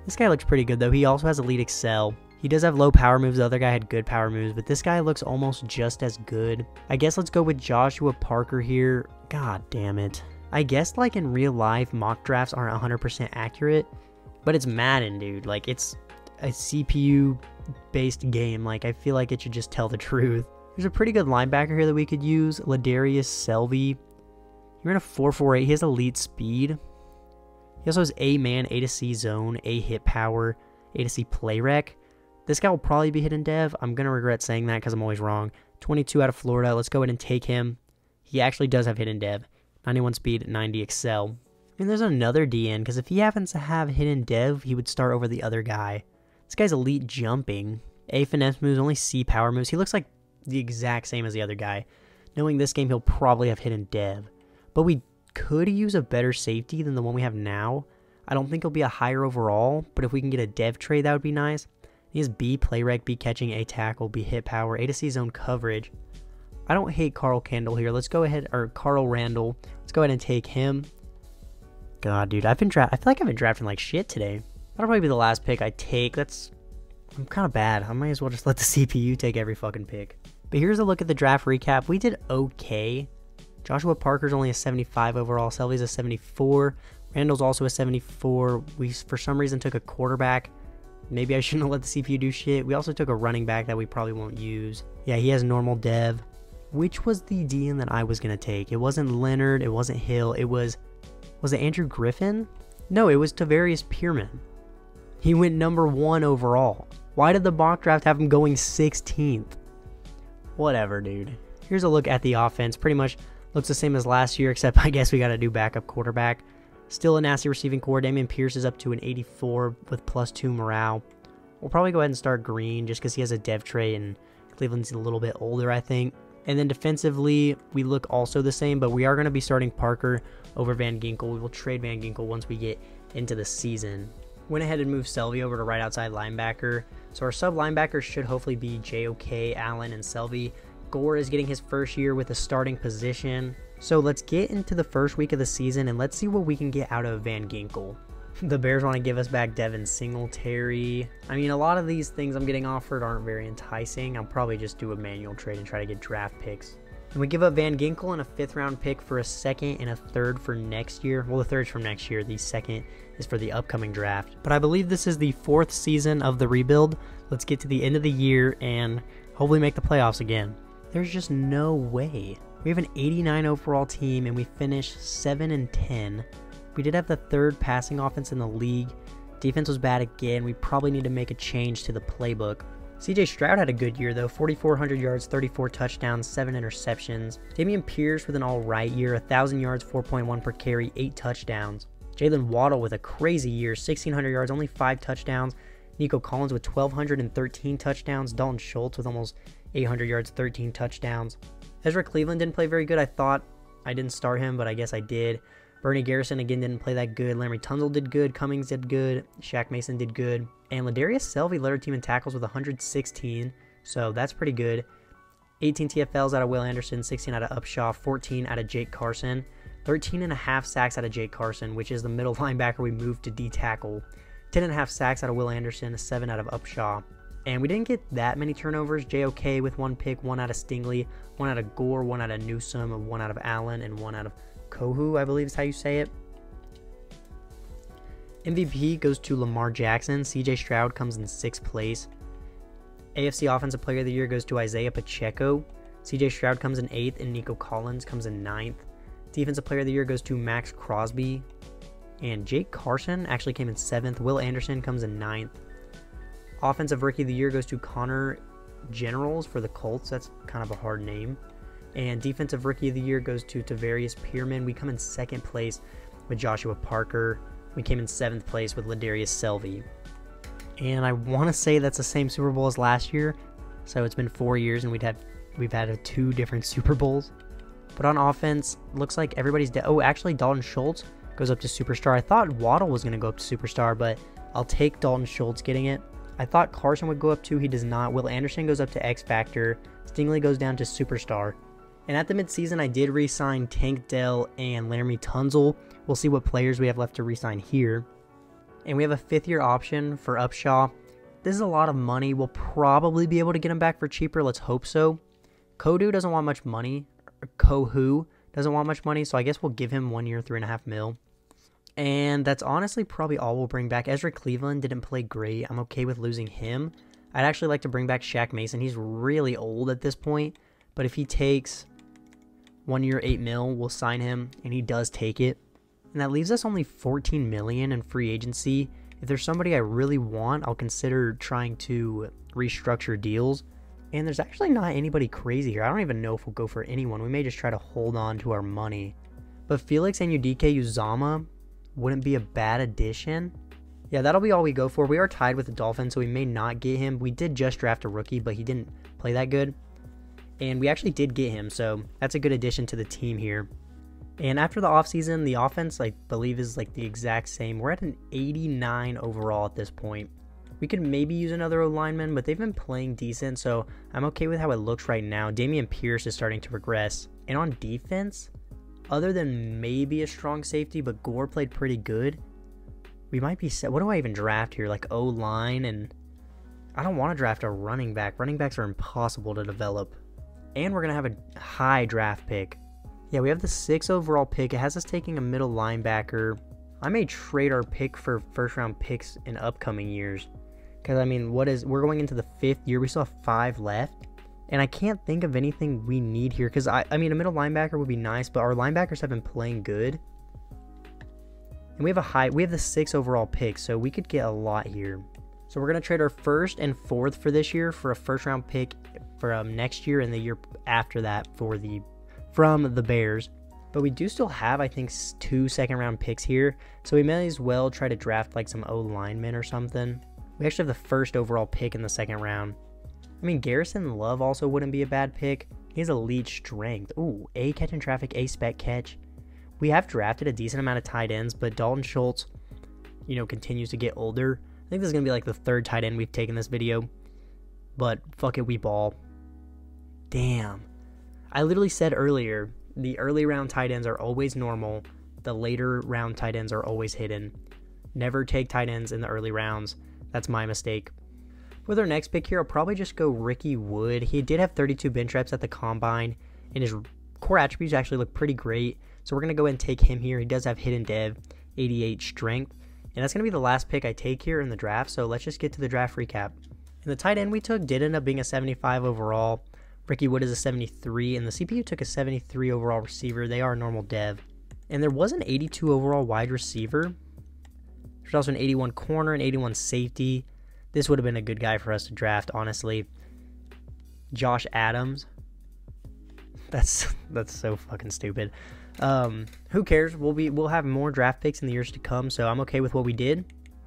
This guy looks pretty good, though. He also has elite excel. He does have low power moves. The other guy had good power moves, but this guy looks almost just as good. I guess let's go with Joshua Parker here. God damn it. I guess like in real life, mock drafts aren't 100% accurate, but it's Madden, dude. Like, it's a CPU-based game. Like, I feel like it should just tell the truth. There's a pretty good linebacker here that we could use. Ladarius Selvey. He ran a 4.48. He has elite speed. He also has A man, A to C zone, A hit power, A to C play rec. This guy will probably be hidden dev. I'm going to regret saying that because I'm always wrong. 22 out of Florida. Let's go ahead and take him. He actually does have hidden dev. 91 speed, 90 excel. I mean, there's another DN, because if he happens to have hidden dev, he would start over the other guy. This guy's elite jumping. A finesse moves, only C power moves. He looks like the exact same as the other guy. Knowing this game, he'll probably have hidden dev. But we could use a better safety than the one we have now. I don't think he'll be a higher overall, but if we can get a dev trade, that would be nice. He has B play rec, B catching, A tackle, B hit power, A to C zone coverage. I don't hate Carl Kendall here. Let's go ahead, or Carl Randall. Let's go ahead and take him. God, dude, I feel like I've been drafting like shit today. That'll probably be the last pick I take. I'm kind of bad. I might as well just let the CPU take every fucking pick. But here's a look at the draft recap. We did okay. Joshua Parker's only a 75 overall. Selby's a 74. Randall's also a 74. We, for some reason, took a quarterback. Maybe I shouldn't have let the CPU do shit. We also took a running back that we probably won't use. Yeah, he has normal dev. Which was the DN that I was going to take? It wasn't Leonard. It wasn't Hill. It was it Andrew Griffin? No, it was Tavarius Pearman. He went number 1 overall. Why did the mock draft have him going 16th? Whatever, dude. Here's a look at the offense. Pretty much looks the same as last year, except I guess we got a new backup quarterback. Still a nasty receiving core. Dameon Pierce is up to an 84 with +2 morale. We'll probably go ahead and start Green just because he has a dev trait and Cleveland's a little bit older, I think. And then defensively, we look also the same, but we are going to be starting Parker over Van Ginkel. We will trade Van Ginkel once we get into the season. Went ahead and moved Selvey over to right outside linebacker. So our sub linebackers should hopefully be JOK, Allen, and Selvey. Gore is getting his first year with a starting position. So let's get into the first week of the season and let's see what we can get out of Van Ginkel. The Bears want to give us back Devin Singletary. I mean, a lot of these things I'm getting offered aren't very enticing. I'll probably just do a manual trade and try to get draft picks. And we give up Van Ginkel and a 5th round pick for a 2nd and a 3rd for next year. Well, the 3rd's from next year. The 2nd is for the upcoming draft. But I believe this is the 4th season of the rebuild. Let's get to the end of the year and hopefully make the playoffs again. There's just no way. We have an 89 overall team and we finished 7-10. We did have the 3rd passing offense in the league. Defense was bad again. We probably need to make a change to the playbook. CJ Stroud had a good year though, 4,400 yards, 34 touchdowns, 7 interceptions. Dameon Pierce with an alright year, 1,000 yards, 4.1 per carry, 8 touchdowns. Jalen Waddle with a crazy year, 1,600 yards, only 5 touchdowns. Nico Collins with 1,213 touchdowns. Dalton Schultz with almost 800 yards, 13 touchdowns. Ezra Cleveland didn't play very good. I thought I didn't start him, but I guess I did. Bernie Garrison again didn't play that good. Larry Tunzel did good. Cummings did good. Shaq Mason did good. And Ladarius Selvey led our team in tackles with 116, so that's pretty good. 18 TFLs out of Will Anderson, 16 out of Upshaw, 14 out of Jake Carson, 13.5 sacks out of Jake Carson, which is the middle linebacker we moved to D-tackle. 10.5 sacks out of Will Anderson, 7 out of Upshaw. And we didn't get that many turnovers. JOK with 1 pick, 1 out of Stingley, 1 out of Gore, 1 out of Newsome, 1 out of Allen, and 1 out of Kohu, I believe is how you say it. MVP goes to Lamar Jackson. CJ Stroud comes in 6th place. AFC Offensive Player of the Year goes to Isaiah Pacheco. CJ Stroud comes in 8th, and Nico Collins comes in 9th. Defensive Player of the Year goes to Max Crosby. And Jake Carson actually came in 7th. Will Anderson comes in 9th. Offensive Rookie of the Year goes to Connor Generals for the Colts. That's kind of a hard name. And Defensive Rookie of the Year goes to Tavarius Pearman. We come in 2nd place with Joshua Parker. We came in 7th place with Ladarius Selvey. And I want to say that's the same Super Bowl as last year. So it's been 4 years and we've had 2 different Super Bowls. But on offense, looks like everybody's dead. Oh, actually, Dalton Schultz goes up to Superstar. I thought Waddle was going to go up to Superstar, but I'll take Dalton Schultz getting it. I thought Carson would go up to. He does not. Will Anderson goes up to X Factor. Stingley goes down to Superstar. And at the midseason, I did re-sign Tank Dell and Laramie Tunzel. We'll see what players we have left to re-sign here. And we have a 5th-year option for Upshaw. This is a lot of money. We'll probably be able to get him back for cheaper. Let's hope so. Kohu doesn't want much money. Kohu doesn't want much money, so I guess we'll give him 1 year, $3.5 million. And that's honestly probably all we'll bring back. Ezra Cleveland didn't play great. I'm okay with losing him. I'd actually like to bring back Shaq Mason. He's really old at this point, but if he takes 1 year, $8 million, we'll sign him, and he does take it. And that leaves us only $14 million in free agency. If there's somebody I really want, I'll consider trying to restructure deals. And there's actually not anybody crazy here. I don't even know if we'll go for anyone. We may just try to hold on to our money. But Felix and Udike Uzama wouldn't be a bad addition. Yeah, that'll be all we go for. We are tied with the Dolphins, so we may not get him. We did just draft a rookie, but he didn't play that good. And we actually did get him, so that's a good addition to the team here. And after the offseason, the offense, I believe, is like the exact same. We're at an 89 overall at this point. We could maybe use another O-lineman, but they've been playing decent, so I'm okay with how it looks right now. Dameon Pierce is starting to regress. And on defense, other than maybe a strong safety, but Gore played pretty good, we might be set. What do I even draft here? Like O-line, and I don't want to draft a running back. Running backs are impossible to develop. And we're going to have a high draft pick. Yeah, we have the 6th overall pick. It has us taking a middle linebacker. I may trade our pick for first round picks in upcoming years. Because, I mean, we're going into the 5th year. We still have 5 left. And I can't think of anything we need here. Because, I mean, a middle linebacker would be nice. But our linebackers have been playing good. And we have the 6th overall pick. So we could get a lot here. So we're going to trade our 1st and 4th for this year for a first round pick for next year and the year after that from the Bears. But we do still have, I think, 2 second-round picks here. So we may as well try to draft like some O-linemen or something. We actually have the 1st overall pick in the 2nd round. I mean, Garrison Love also wouldn't be a bad pick. He has elite strength. Ooh, A catch in traffic, A spec catch. We have drafted a decent amount of tight ends, but Dalton Schultz, continues to get older. I think this is going to be like the 3rd tight end we've taken this video. But fuck it, we ball. Damn. I literally said earlier, the early round tight ends are always normal. The later round tight ends are always hidden. Never take tight ends in the early rounds. That's my mistake. With our next pick here, I'll probably just go Ricky Wood. He did have 32 bench reps at the combine, and his core attributes actually look pretty great. So we're going to go ahead and take him here. He does have hidden dev, 88 strength. And that's going to be the last pick I take here in the draft. So let's just get to the draft recap. And the tight end we took did end up being a 75 overall. Ricky Wood is a 73, and the CPU took a 73 overall receiver. They are normal dev. And there was an 82 overall wide receiver. There's also an 81 corner, and 81 safety. This would have been a good guy for us to draft, honestly. Josh Adams. That's so fucking stupid. Who cares? We'll have more draft picks in the years to come, so I'm okay with what we did.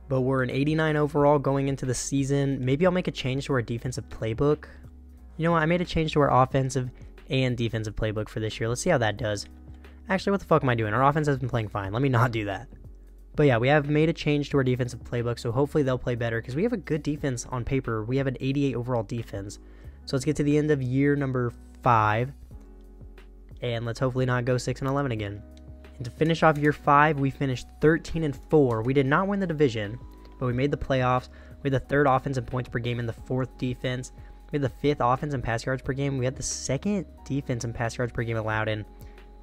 But we're an 89 overall going into the season. Maybe I'll make a change to our defensive playbook. You know what? I made a change to our offensive and defensive playbook for this year. Let's see how that does. Actually, what the fuck am I doing? Our offense has been playing fine. Let me not do that. But yeah, we have made a change to our defensive playbook, so hopefully they'll play better because we have a good defense on paper. We have an 88 overall defense. So let's get to the end of year number 5. And let's hopefully not go 6-11 again. And to finish off year 5, we finished 13-4. We did not win the division, but we made the playoffs. We had the 3rd offense in points per game and the 4th defense. We had the 5th offense in pass yards per game. We had the 2nd defense in pass yards per game allowed. And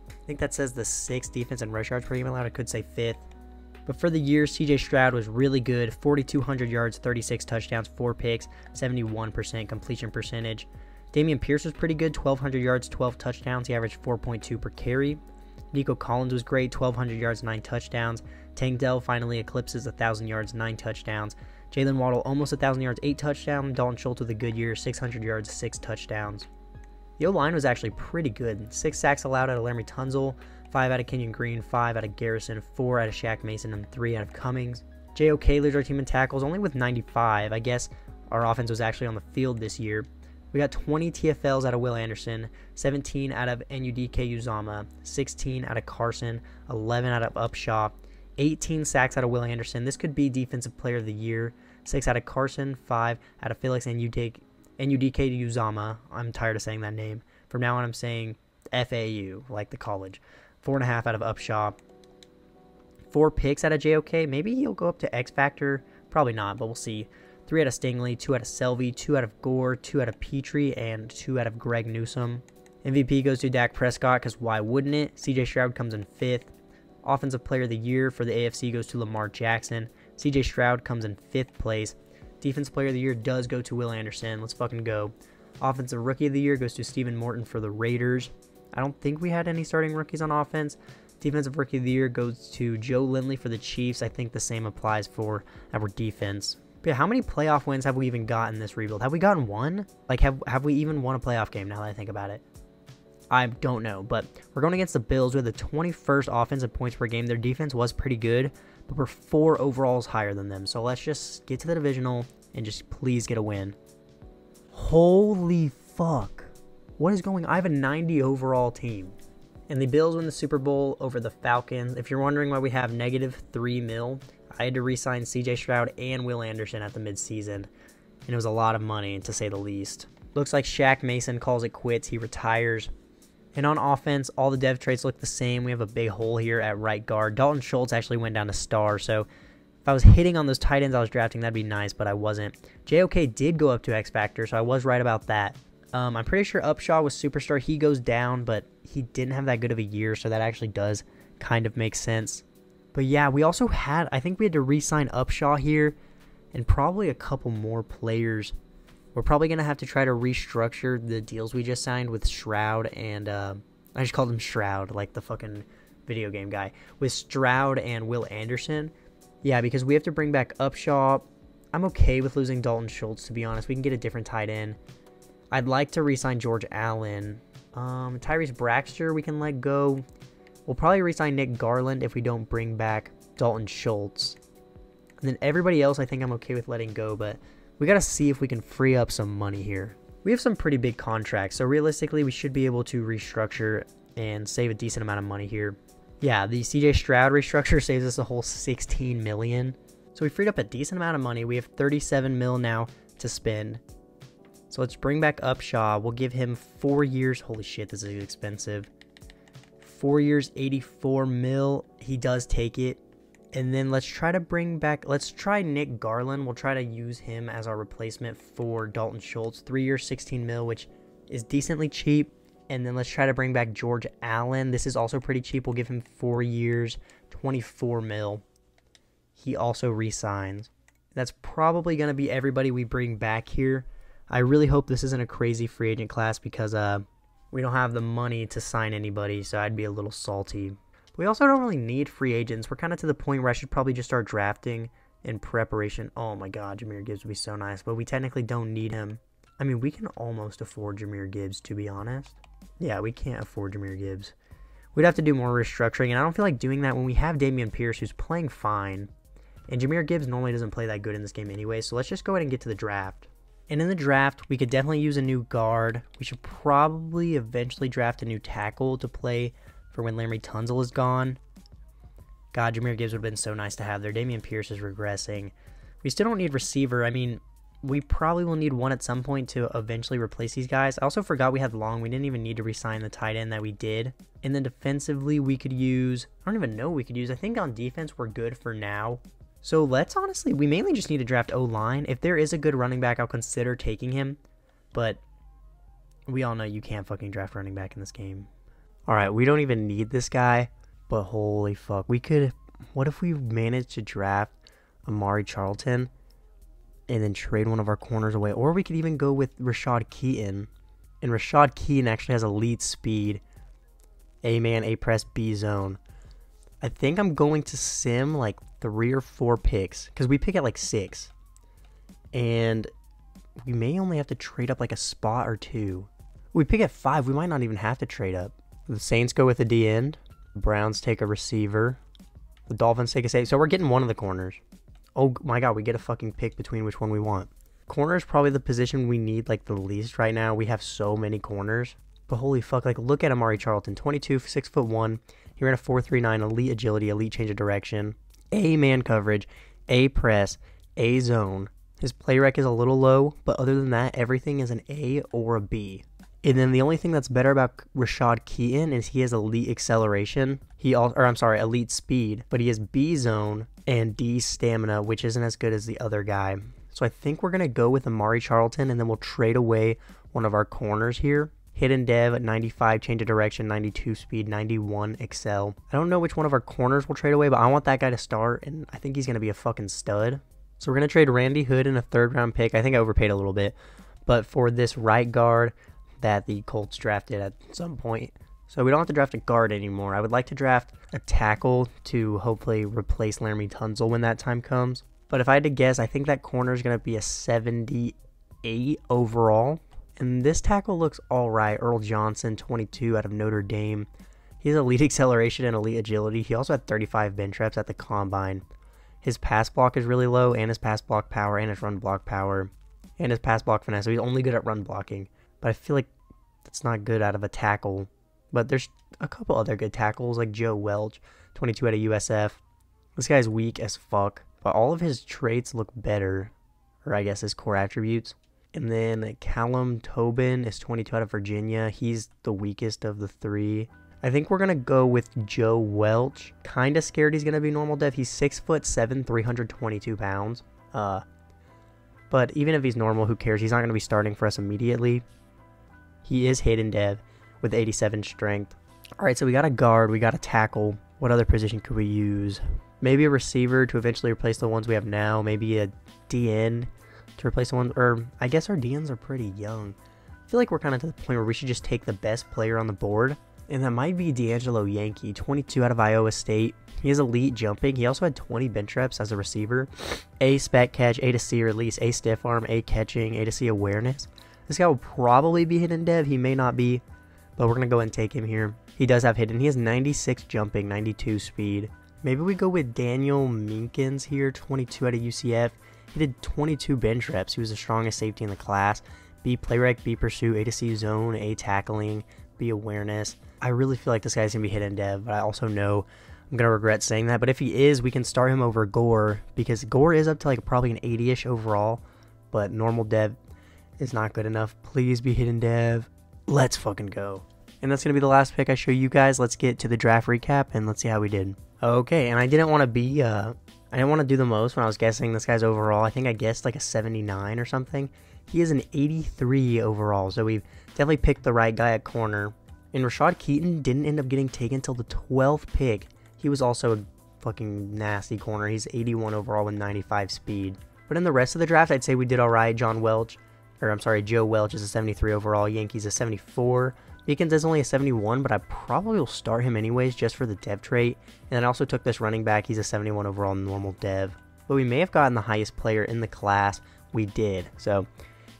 I think that says the 6th defense in rush yards per game allowed. I could say 5th. But for the year, CJ Stroud was really good. 4,200 yards, 36 touchdowns, 4 picks, 71% completion percentage. Dameon Pierce was pretty good. 1,200 yards, 12 touchdowns. He averaged 4.2 per carry. Nico Collins was great. 1,200 yards, 9 touchdowns. Tank Dell finally eclipses 1,000 yards, 9 touchdowns. Jalen Waddle almost 1,000 yards, 8 touchdowns. Dalton Schultz with a good year, 600 yards, 6 touchdowns. The O-line was actually pretty good. 6 sacks allowed out of Laramie Tunzel, 5 out of Kenyon Green, 5 out of Garrison, 4 out of Shaq Mason, and 3 out of Cummings. J.O.K. leads our team in tackles, only with 95. I guess our offense was actually on the field this year. We got 20 TFLs out of Will Anderson, 17 out of NUDK Uzama, 16 out of Carson, 11 out of Upshaw, 18 sacks out of Will Anderson. This could be Defensive Player of the Year. 6 out of Carson, 5 out of Felix NUDK Uzama. I'm tired of saying that name. From now on, I'm saying FAU, like the college. 4.5 out of Upshaw. 4 picks out of JOK. Maybe he'll go up to X Factor. Probably not, but we'll see. 3 out of Stingley, 2 out of Selvey, 2 out of Gore, 2 out of Petrie, and 2 out of Greg Newsome. MVP goes to Dak Prescott, because why wouldn't it? CJ Stroud comes in 5th. Offensive Player of the Year for the AFC goes to Lamar Jackson. CJ Stroud comes in 5th place. Defensive Player of the Year does go to Will Anderson. Let's fucking go. Offensive Rookie of the Year goes to Stephen Morton for the Raiders. I don't think we had any starting rookies on offense. Defensive Rookie of the Year goes to Joe Lindley for the Chiefs. I think the same applies for our defense. But yeah, how many playoff wins have we even gotten this rebuild? Have we gotten one? Like, have we even won a playoff game now that I think about it? I don't know, but we're going against the Bills. We had the 21st offensive points per game. Their defense was pretty good, but we're 4 overalls higher than them. So let's just get to the divisional and just please get a win. Holy fuck. What is going on? I have a 90 overall team. And the Bills win the Super Bowl over the Falcons. If you're wondering why we have -$3 million, I had to re-sign CJ Stroud and Will Anderson at the midseason. And it was a lot of money, to say the least. Looks like Shaq Mason calls it quits. He retires. And on offense, all the dev traits look the same. We have a big hole here at right guard. Dalton Schultz actually went down to star, so if I was hitting on those tight ends I was drafting, that'd be nice, but I wasn't. JOK did go up to X Factor, so I was right about that. I'm pretty sure Upshaw was superstar. He goes down, but he didn't have that good of a year, so that actually does kind of make sense. But yeah, we also had, I think we had to re-sign Upshaw here, and probably a couple more players. We're probably going to have to try to restructure the deals we just signed with Stroud and, I just called him Shroud, like the fucking video game guy. With Stroud and Will Anderson. Yeah, because we have to bring back Upshaw. I'm okay with losing Dalton Schultz, to be honest. We can get a different tight end. I'd like to re-sign George Allen. Tyrese Braxter we can let go. We'll probably re-sign Nick Garland if we don't bring back Dalton Schultz. And then everybody else I think I'm okay with letting go, but we got to see if we can free up some money here. We have some pretty big contracts, so realistically we should be able to restructure and save a decent amount of money here. Yeah, the CJ Stroud restructure saves us a whole $16 million. So we freed up a decent amount of money. We have $37 million now to spend. So let's bring back Upshaw. We'll give him 4 years. Holy shit, this is expensive. 4 years, $84 million. He does take it. And then let's try to bring back, let's try Nick Garland. We'll try to use him as our replacement for Dalton Schultz. 3 years, $16 million, which is decently cheap. And then let's try to bring back George Allen. This is also pretty cheap. We'll give him 4 years, $24 million. He also re-signs. That's probably going to be everybody we bring back here. I really hope this isn't a crazy free agent class because we don't have the money to sign anybody, so I'd be a little salty. But we also don't really need free agents. We're kind of to the point where I should probably just start drafting in preparation. Oh my god, Jahmyr Gibbs would be so nice, but we technically don't need him. I mean, we can almost afford Jahmyr Gibbs, to be honest. Yeah, we can't afford Jahmyr Gibbs. We'd have to do more restructuring, and I don't feel like doing that when we have Dameon Pierce, who's playing fine. And Jahmyr Gibbs normally doesn't play that good in this game anyway, so let's just go ahead and get to the draft. And in the draft, we could definitely use a new guard. We should probably eventually draft a new tackle to play for when Laremy Tunsil is gone. God, Jahmyr Gibbs would have been so nice to have there. Dameon Pierce is regressing. We still don't need receiver. I mean, we probably will need one at some point to eventually replace these guys. I also forgot we had Long. We didn't even need to re-sign the tight end that we did. And then defensively, we could use, I don't even know what we could use. I think on defense, we're good for now. So let's honestly, we mainly just need to draft O-line. If there is a good running back, I'll consider taking him. But we all know you can't fucking draft running back in this game. Alright, we don't even need this guy. But holy fuck. We could, what if we managed to draft Amari Charlton and then trade one of our corners away? Or we could even go with Rashad Keaton. And Rashad Keaton actually has elite speed. A-man, A-press, B-zone. I think I'm going to sim like 3 or 4 picks because we pick at like 6. And we may only have to trade up like a spot or 2. We pick at 5. We might not even have to trade up. The Saints go with a D end. The Browns take a receiver. The Dolphins take a safety. So we're getting one of the corners. Oh my god, we get a fucking pick between which one we want. Corner is probably the position we need like the least right now. We have so many corners. But holy fuck, like look at Amari Charlton. 22, 6'1". He ran a 4.39, elite agility, elite change of direction, A man coverage, A press, A zone. His play rec is a little low, but other than that, everything is an A or a B. And then the only thing that's better about Rashad Keaton is he has elite acceleration. Elite speed, but he has B zone and D stamina, which isn't as good as the other guy. So I think we're gonna go with Amari Charlton, and then we'll trade away one of our corners here. Hidden dev at 95, change of direction, 92 speed, 91 excel. I don't know which one of our corners we'll trade away, but I want that guy to start, and I think he's going to be a fucking stud. So we're going to trade Randy Hood in a 3rd round pick. I think I overpaid a little bit, but for this right guard that the Colts drafted at some point. So we don't have to draft a guard anymore. I would like to draft a tackle to hopefully replace Laremy Tunsil when that time comes. But if I had to guess, I think that corner is going to be a 78 overall. And this tackle looks alright. Earl Johnson, 22 out of Notre Dame. He has elite acceleration and elite agility. He also had 35 bench reps at the combine. His pass block is really low, and his pass block power, and his run block power, and his pass block finesse. So he's only good at run blocking. But I feel like that's not good out of a tackle. But there's a couple other good tackles, like Joe Welch, 22 out of USF. This guy's weak as fuck. But all of his traits look better. Or I guess his core attributes. And then Callum Tobin is 22 out of Virginia. He's the weakest of the 3. I think we're going to go with Joe Welch. Kind of scared he's going to be normal dev. He's 6'7", 322 pounds. But even if he's normal, who cares? He's not going to be starting for us immediately. He is hidden dev with 87 strength. All right, so we got a guard, we got a tackle. What other position could we use? Maybe a receiver to eventually replace the ones we have now. Maybe a DN to replace the ones, or I guess our DNs are pretty young. I feel like we're kind of to the point where we should just take the best player on the board, and that might be D'Angelo Yankee, 22 out of Iowa State. He is elite jumping. He also had 20 bench reps as a receiver. A spec catch, A to C release, A stiff arm, A catching, A to C awareness. This guy will probably be hidden dev. He may not be, but we're going to go ahead and take him here. He does have hidden. He has 96 jumping, 92 speed. Maybe we go with Daniel Minkins here, 22 out of UCF. He did 22 bench reps. He was the strongest safety in the class. B play rec, B pursuit, A to C zone, A tackling, B awareness. I really feel like this guy's going to be hidden dev, but I also know I'm going to regret saying that. But if he is, we can start him over Gore, because Gore is up to like probably an 80-ish overall, but normal dev is not good enough. Please be hidden dev. Let's fucking go. And that's going to be the last pick I show you guys. Let's get to the draft recap and let's see how we did. Okay, and I didn't want to be, I didn't want to do the most when I was guessing this guy's overall. I think I guessed like a 79 or something. He is an 83 overall, so we've definitely picked the right guy at corner. And Rashad Keaton didn't end up getting taken until the 12th pick. He was also a fucking nasty corner. He's 81 overall with 95 speed. But in the rest of the draft, I'd say we did all right. Joe Welch is a 73 overall. Yankees a 74. Beacons is only a 71, but I probably will start him anyways just for the dev trait. And I also took this running back. He's a 71 overall normal dev. But we may have gotten the highest player in the class. We did. So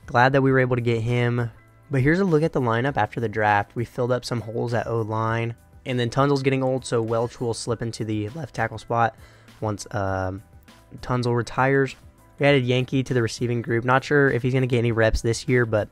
glad that we were able to get him. But here's a look at the lineup after the draft. We filled up some holes at O-line. And then Tunzel's getting old, so Welch will slip into the left tackle spot once Tunzel retires. We added Yankee to the receiving group. Not sure if he's going to get any reps this year, but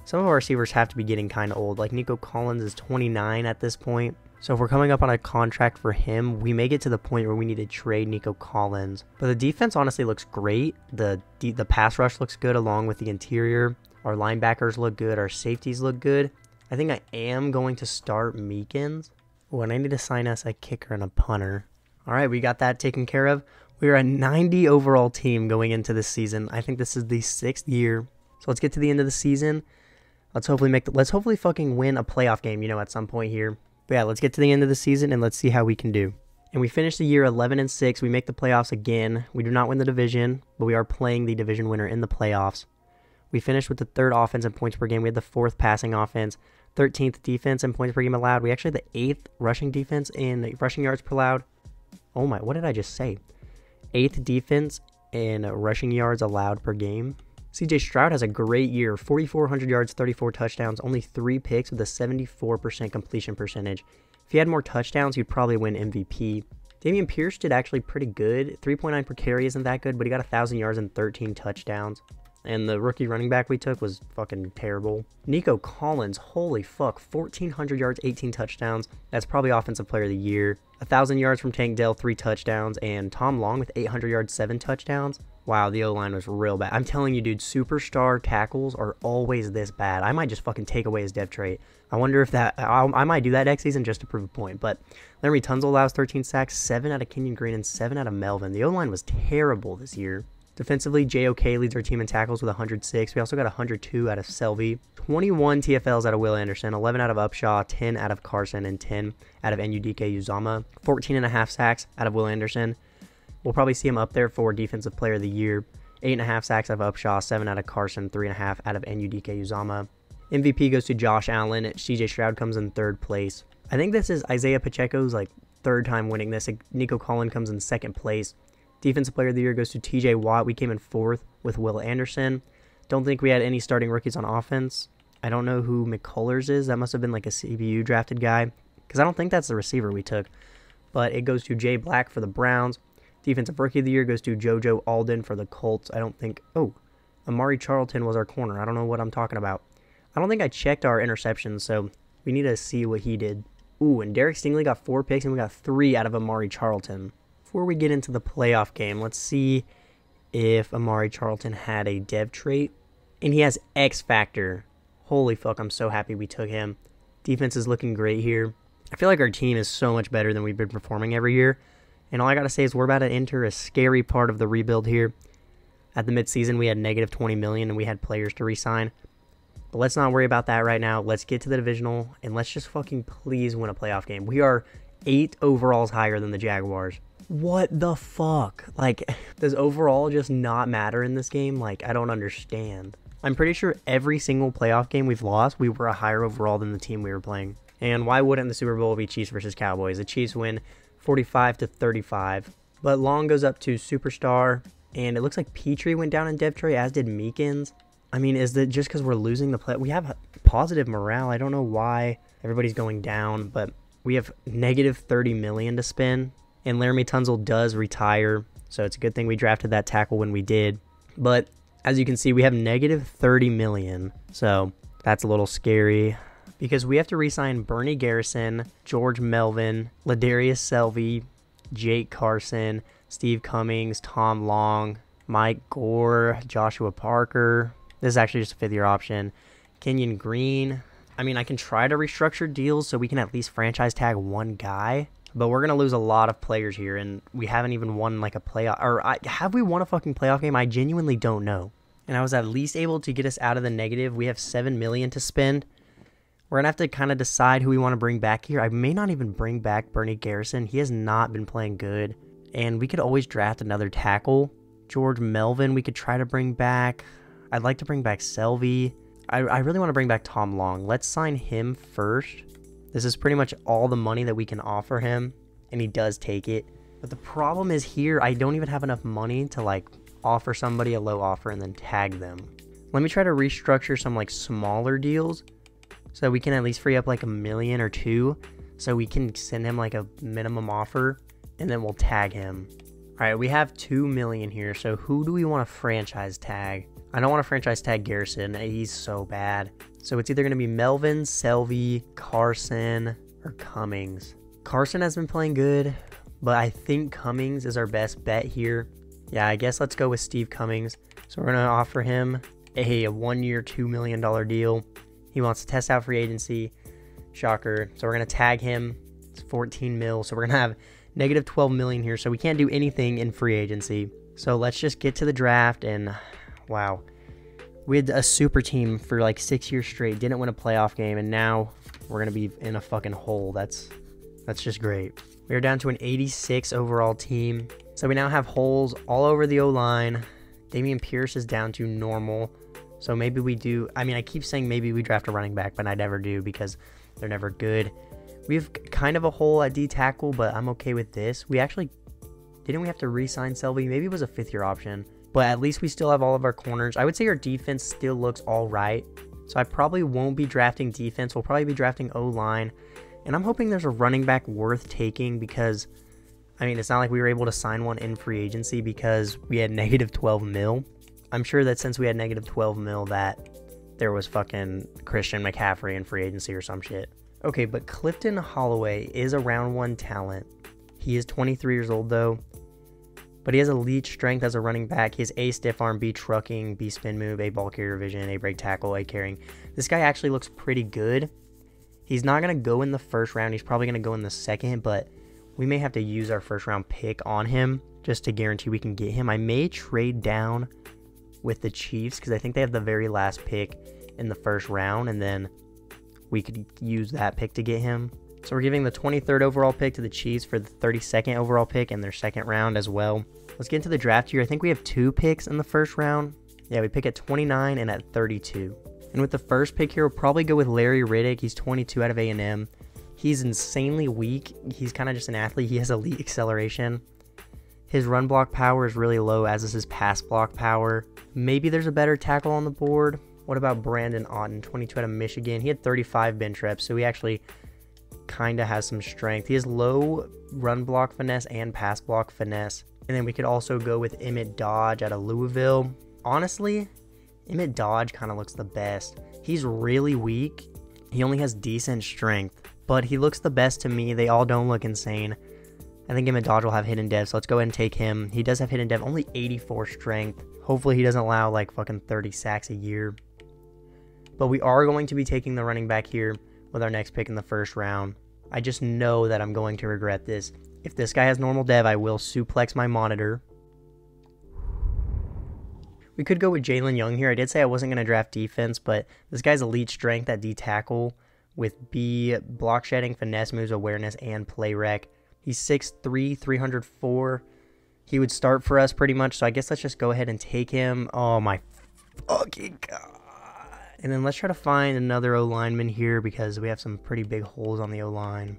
some of our receivers have to be getting kind of old. Like Nico Collins is 29 at this point. So if we're coming up on a contract for him, we may get to the point where we need to trade Nico Collins. But the defense honestly looks great. The pass rush looks good along with the interior. Our linebackers look good. Our safeties look good. I think I am going to start Meekins. Oh, and I need to sign us a kicker and a punter. All right, we got that taken care of. We are a 90 overall team going into this season. I think this is the 6th year. So let's get to the end of the season. Let's hopefully fucking win a playoff game, you know, at some point here. But yeah, let's get to the end of the season and let's see how we can do. And we finished the year 11-6. We make the playoffs again. We do not win the division, but we are playing the division winner in the playoffs. We finished with the 3rd offense in points per game. We had the 4th passing offense, 13th defense in points per game allowed. We actually had the 8th rushing defense in rushing yards per allowed. Oh my, what did I just say? 8th defense in rushing yards allowed per game. CJ Stroud has a great year, 4,400 yards, 34 touchdowns, only 3 picks with a 74% completion percentage. If he had more touchdowns, he'd probably win MVP. Dameon Pierce did actually pretty good. 3.9 per carry isn't that good, but he got 1,000 yards and 13 touchdowns. And the rookie running back we took was fucking terrible. Nico Collins, holy fuck, 1,400 yards, 18 touchdowns. That's probably Offensive Player of the Year. 1,000 yards from Tank Dell, 3 touchdowns. And Tom Long with 800 yards, 7 touchdowns. Wow, the O-line was real bad. I'm telling you, dude, superstar tackles are always this bad. I might just fucking take away his dev trait. I wonder if that... I might do that next season just to prove a point. But Larry Tunzel allows 13 sacks, 7 out of Kenyon Green, and 7 out of Melvin. The O-line was terrible this year. Defensively, J.O.K. leads our team in tackles with 106. We also got 102 out of Selvey, 21 TFLs out of Will Anderson, 11 out of Upshaw, 10 out of Carson, and 10 out of NUDK Uzama. 14.5 sacks out of Will Anderson. We'll probably see him up there for Defensive Player of the Year. 8.5 sacks out of Upshaw, 7 out of Carson, 3.5 out of NUDK Uzama. MVP goes to Josh Allen. CJ Stroud comes in 3rd place. I think this is Isaiah Pacheco's 3rd time winning this. Nico Collins comes in 2nd place. Defensive Player of the Year goes to TJ Watt. We came in 4th with Will Anderson. Don't think we had any starting rookies on offense. I don't know who McCullers is. That must have been like a CBU drafted guy, because I don't think that's the receiver we took. But it goes to Jay Black for the Browns. Defensive Rookie of the Year goes to JoJo Alden for the Colts. I don't think... Oh, Amari Charlton was our corner. I don't know what I'm talking about. I don't think I checked our interceptions, so we need to see what he did. Ooh, and Derek Stingley got 4 picks, and we got 3 out of Amari Charlton. Before we get into the playoff game, let's see if Amari Charlton had a dev trait. And he has X Factor. Holy fuck, I'm so happy we took him. Defense is looking great here. I feel like our team is so much better than we've been performing every year. And all I got to say is we're about to enter a scary part of the rebuild here. At the midseason, we had negative $20 million and we had players to re-sign. But let's not worry about that right now. Let's get to the divisional, and let's just fucking please win a playoff game. We are 8 overalls higher than the Jaguars. What the fuck? Like, does overall just not matter in this game? Like, I don't understand. I'm pretty sure every single playoff game we've lost, we were a higher overall than the team we were playing. And why wouldn't the Super Bowl be Chiefs versus Cowboys? The Chiefs win 45-35. But Long goes up to Superstar, and it looks like Petrie went down in Dev Tray, as did Meekins. I mean, is that just because we're losing the play? We have positive morale. I don't know why everybody's going down, but we have negative 30 million to spend. And Laramie Tunzel does retire, so it's a good thing we drafted that tackle when we did. But as you can see, we have negative 30 million, so that's a little scary because we have to re-sign Bernie Garrison, George Melvin, Ladarius Selvey, Jake Carson, Steve Cummings, Tom Long, Mike Gore, Joshua Parker. This is actually just a fifth-year option. Kenyon Green. I mean, I can try to restructure deals so we can at least franchise tag one guy. But we're going to lose a lot of players here, and we haven't even won like a playoff. Or have we won a fucking playoff game? I genuinely don't know. And I was at least able to get us out of the negative. We have $7 million to spend. We're going to have to kind of decide who we want to bring back here. I may not even bring back Bernie Garrison. He has not been playing good. And we could always draft another tackle. George Melvin we could try to bring back. I'd like to bring back Selvey. I really want to bring back Tom Long. Let's sign him first. This is pretty much all the money that we can offer him, and he does take it. But the problem is here, I don't even have enough money to like offer somebody a low offer and then tag them. Let me try to restructure some like smaller deals so we can at least free up like $1 million or $2 million so we can send him like a minimum offer and then we'll tag him. All right, we have $2 million here, so who do we want to franchise tag? I don't want to franchise tag Garrison. He's so bad. So it's either going to be Melvin, Selvey, Carson, or Cummings. Carson has been playing good, but I think Cummings is our best bet here. Yeah, I guess let's go with Steve Cummings. So we're going to offer him a 1-year, $2 million deal. He wants to test out free agency. Shocker. So we're going to tag him. It's 14 mil. So we're going to have negative 12 million here. So we can't do anything in free agency. So let's just get to the draft and wow. We had a super team for like 6 years straight, didn't win a playoff game, and now we're going to be in a fucking hole. That's just great. We are down to an 86 overall team. So we now have holes all over the O-line. Dameon Pierce is down to normal. So maybe we do, I mean, I keep saying maybe we draft a running back, but I never do because they're never good. We have kind of a hole at D-tackle, but I'm okay with this. We actually, didn't we have to re-sign Selvey? Maybe it was a fifth-year option. But at least we still have all of our corners. I would say our defense still looks all right. So I probably won't be drafting defense. We'll probably be drafting O-line. And I'm hoping there's a running back worth taking because, I mean, it's not like we were able to sign one in free agency because we had negative 12 mil. I'm sure that since we had negative 12 mil that there was fucking Christian McCaffrey in free agency or some shit. Okay, but Clifton Holloway is a round 1 talent. He is 23 years old though. But he has elite strength as a running back. He has A stiff arm, B trucking, B spin move, A ball carrier vision, A break tackle, A carrying. This guy actually looks pretty good. He's not going to go in the first round. He's probably going to go in the second, but we may have to use our first round pick on him just to guarantee we can get him. I may trade down with the Chiefs because I think they have the very last pick in the first round, and then we could use that pick to get him. So we're giving the 23rd overall pick to the Chiefs for the 32nd overall pick in their second round as well. Let's get into the draft here. I think we have 2 picks in the first round. Yeah, we pick at 29 and at 32. And with the first pick here, we'll probably go with Larry Riddick. He's 22 out of A&M. He's insanely weak. He's kind of just an athlete. He has elite acceleration. His run block power is really low, as is his pass block power. Maybe there's a better tackle on the board. What about Brandon Otten, 22 out of Michigan? He had 35 bench reps, so he actually kind of has some strength. He has low run block finesse and pass block finesse. And then we could also go with Emmett Dodge out of Louisville. Honestly, Emmett Dodge kind of looks the best. He's really weak. He only has decent strength, but he looks the best to me. They all don't look insane. I think Emmett Dodge will have hidden dev, so let's go ahead and take him. He does have hidden dev, only 84 strength. Hopefully he doesn't allow like fucking 30 sacks a year. But we are going to be taking the running back here with our next pick in the first round. I just know that I'm going to regret this. If this guy has normal dev, I will suplex my monitor. We could go with Jalen Young here. I did say I wasn't going to draft defense, but this guy's elite strength at D-tackle with B, block shedding, finesse moves, awareness, and play rec. He's 6'3", 304. He would start for us pretty much, so I guess let's just go ahead and take him. Oh my fucking god. And then let's try to find another O-lineman here because we have some pretty big holes on the O-line.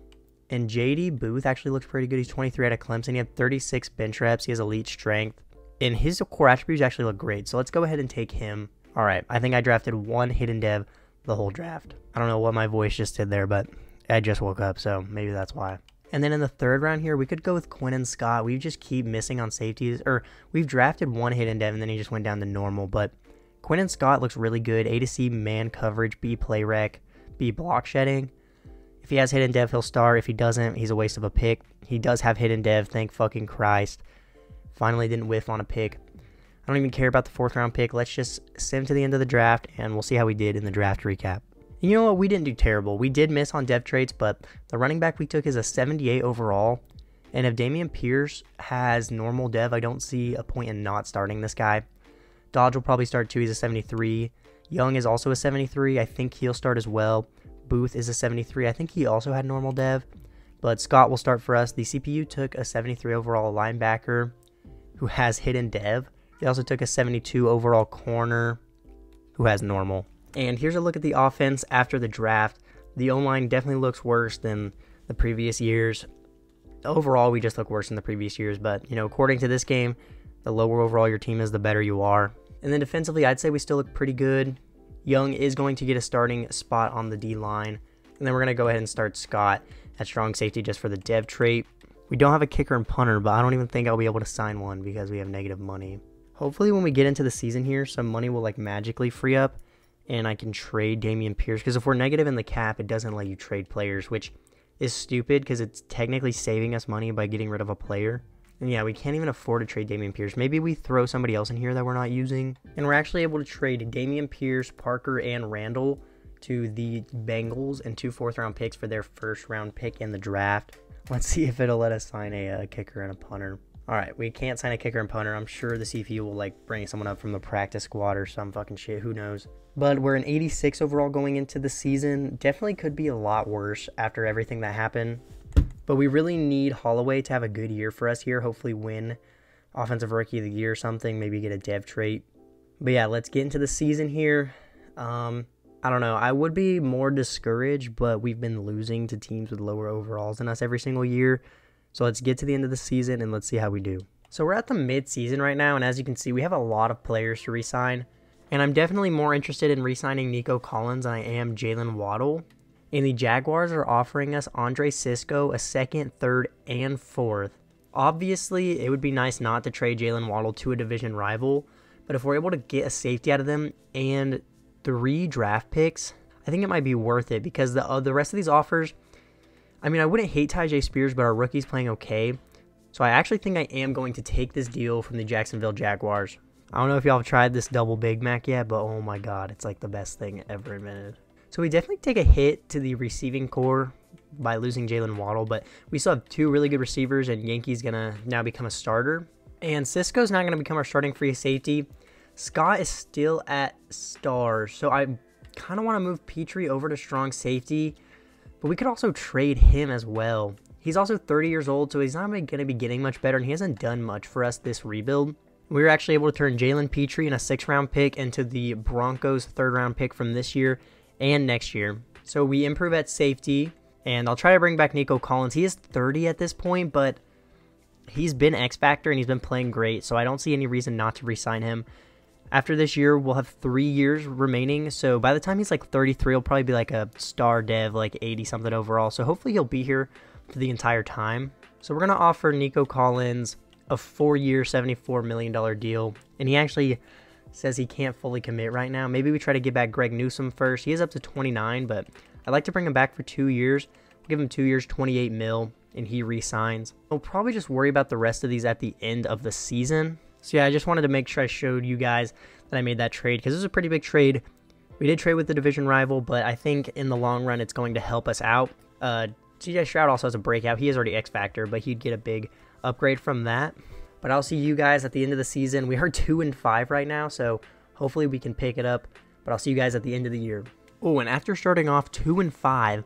And J.D. Booth actually looks pretty good. He's 23 out of Clemson. He had 36 bench reps. He has elite strength. And his core attributes actually look great. So let's go ahead and take him. All right. I think I drafted one hidden dev the whole draft. I don't know what my voice just did there, but I just woke up, so maybe that's why. And then in the third round here, we could go with Quinn and Scott. We just keep missing on safeties. Or we've drafted one hidden dev, and then he just went down to normal. But Quinn and Scott looks really good. A to C man coverage, B play rec, B block shedding. If he has hidden dev, he'll start. If he doesn't, he's a waste of a pick. He does have hidden dev, thank fucking Christ. Finally didn't whiff on a pick. I don't even care about the 4th round pick. Let's just sim to the end of the draft, and we'll see how we did in the draft recap. And you know what? We didn't do terrible. We did miss on dev traits, but the running back we took is a 78 overall. And if Dameon Pierce has normal dev, I don't see a point in not starting this guy. Dodge will probably start too. He's a 73. Young is also a 73. I think he'll start as well. Booth is a 73. I think he also had normal dev. But Scott will start for us. The CPU took a 73 overall linebacker who has hidden dev. They also took a 72 overall corner who has normal. And here's a look at the offense after the draft. The O-line definitely looks worse than the previous years. Overall, we just look worse than the previous years. But, you know, according to this game, the lower overall your team is, the better you are. And then defensively, I'd say we still look pretty good. Young is going to get a starting spot on the D-line. And then we're going to go ahead and start Scott at strong safety just for the dev trait. We don't have a kicker and punter, but I don't even think I'll be able to sign one because we have negative money. Hopefully when we get into the season here, some money will like magically free up and I can trade Dameon Pierce. Because if we're negative in the cap, it doesn't let you trade players, which is stupid because it's technically saving us money by getting rid of a player. And yeah, we can't even afford to trade Dameon Pierce. Maybe we throw somebody else in here that we're not using. And we're actually able to trade Dameon Pierce, Parker, and Randall to the Bengals and 2 4th round picks for their 1st round pick in the draft. Let's see if it'll let us sign a kicker and a punter. All right, we can't sign a kicker and punter. I'm sure the CPU will like bring someone up from the practice squad or some fucking shit. Who knows? But we're an 86 overall going into the season. Definitely could be a lot worse after everything that happened. But we really need Holloway to have a good year for us here. Hopefully win Offensive Rookie of the Year or something. Maybe get a dev trait. But yeah, let's get into the season here. I don't know. I would be more discouraged, but we've been losing to teams with lower overalls than us every single year. So let's get to the end of the season and let's see how we do. So we're at the mid-season right now, and as you can see, we have a lot of players to re-sign. And I'm definitely more interested in re-signing Nico Collins than I am Jalen Waddle. And the Jaguars are offering us Andre Cisco, a 2nd, 3rd, and 4th. Obviously, it would be nice not to trade Jalen Waddle to a division rival, but if we're able to get a safety out of them and 3 draft picks, I think it might be worth it because the rest of these offers, I mean, I wouldn't hate Tyjae Spears, but our rookie's playing okay. So I actually think I am going to take this deal from the Jacksonville Jaguars. I don't know if y'all have tried this double Big Mac yet, but oh my god, it's like the best thing ever invented. So we definitely take a hit to the receiving core by losing Jalen Waddle, but we still have 2 really good receivers, and Yankee's going to now become a starter. And Cisco's not going to become our starting free safety. Scott is still at stars, so I kind of want to move Petrie over to strong safety, but we could also trade him as well. He's also 30 years old, so he's not going to be getting much better, and he hasn't done much for us this rebuild. We were actually able to turn Jalen Petrie in a 6th round pick into the Broncos 3rd round pick from this year and next year. So we improve at safety, and I'll try to bring back Nico Collins. He is 30 at this point, but he's been X Factor and he's been playing great, so I don't see any reason not to re-sign him. After this year, we'll have 3 years remaining, so by the time he's like 33, he'll probably be like a star dev, like 80-something overall, so hopefully he'll be here for the entire time. So we're going to offer Nico Collins a 4-year, $74 million deal, and he actually says he can't fully commit right now. Maybe we try to get back Greg Newsome first. He is up to 29, but I'd like to bring him back for 2 years. We'll give him 2 years, 28 mil, and he re-signs. We'll probably just worry about the rest of these at the end of the season. So yeah, I just wanted to make sure I showed you guys that I made that trade because this is a pretty big trade. We did trade with the division rival, but I think in the long run it's going to help us out. CJ Stroud also has a breakout. He is already X Factor, but he'd get a big upgrade from that. But I'll see you guys at the end of the season. We are 2-5 right now, so hopefully we can pick it up. But I'll see you guys at the end of the year. Oh, and after starting off 2-5,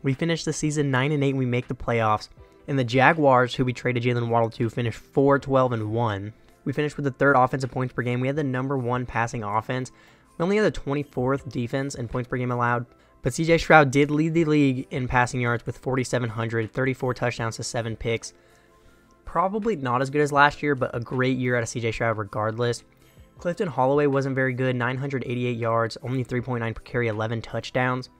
we finished the season 9-8 and we make the playoffs. And the Jaguars, who we traded Jalen Waddle to, finished 4-12-1. We finished with the 3rd offensive points per game. We had the number 1 passing offense. We only had the 24th defense in points per game allowed. But CJ Stroud did lead the league in passing yards with 4,700, 34 touchdowns to 7 picks. Probably not as good as last year, but a great year out of CJ Stroud regardless. Clifton Holloway wasn't very good, 988 yards, only 3.9 per carry, 11 touchdowns.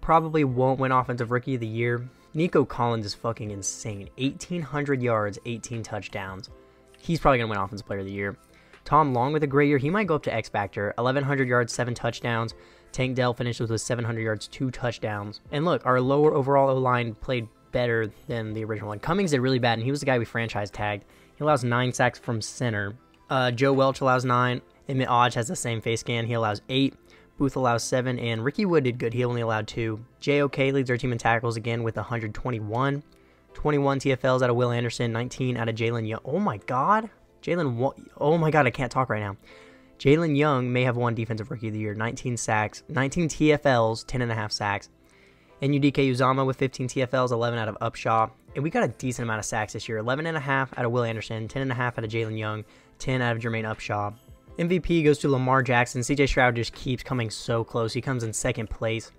Probably won't win Offensive Rookie of the Year. Nico Collins is fucking insane. 1,800 yards, 18 touchdowns. He's probably going to win Offensive Player of the Year. Tom Long with a great year. He might go up to X Factor. 1,100 yards, 7 touchdowns. Tank Dell finished with 700 yards, 2 touchdowns. And look, our lower overall O-line played better than the original one. Cummings did really bad, and he was the guy we franchise tagged. He allows 9 sacks from center. Joe Welch allows 9. Emmett Odge has the same face scan. He allows 8. Booth allows 7, and Ricky Wood did good. He only allowed 2. J.O.K. leads our team in tackles again with 121. 21 TFLs out of Will Anderson, 19 out of Jalen Young. Oh my god. Oh my god, I can't talk right now. Jalen Young may have won Defensive Rookie of the Year. 19 sacks, 19 TFLs, 10.5 sacks. NUDK Uzama with 15 TFLs, 11 out of Upshaw. And we got a decent amount of sacks this year. 11.5 out of Will Anderson, 10.5 out of Jalen Young, 10 out of Jermaine Upshaw. MVP goes to Lamar Jackson. CJ Stroud just keeps coming so close. He comes in 2nd place.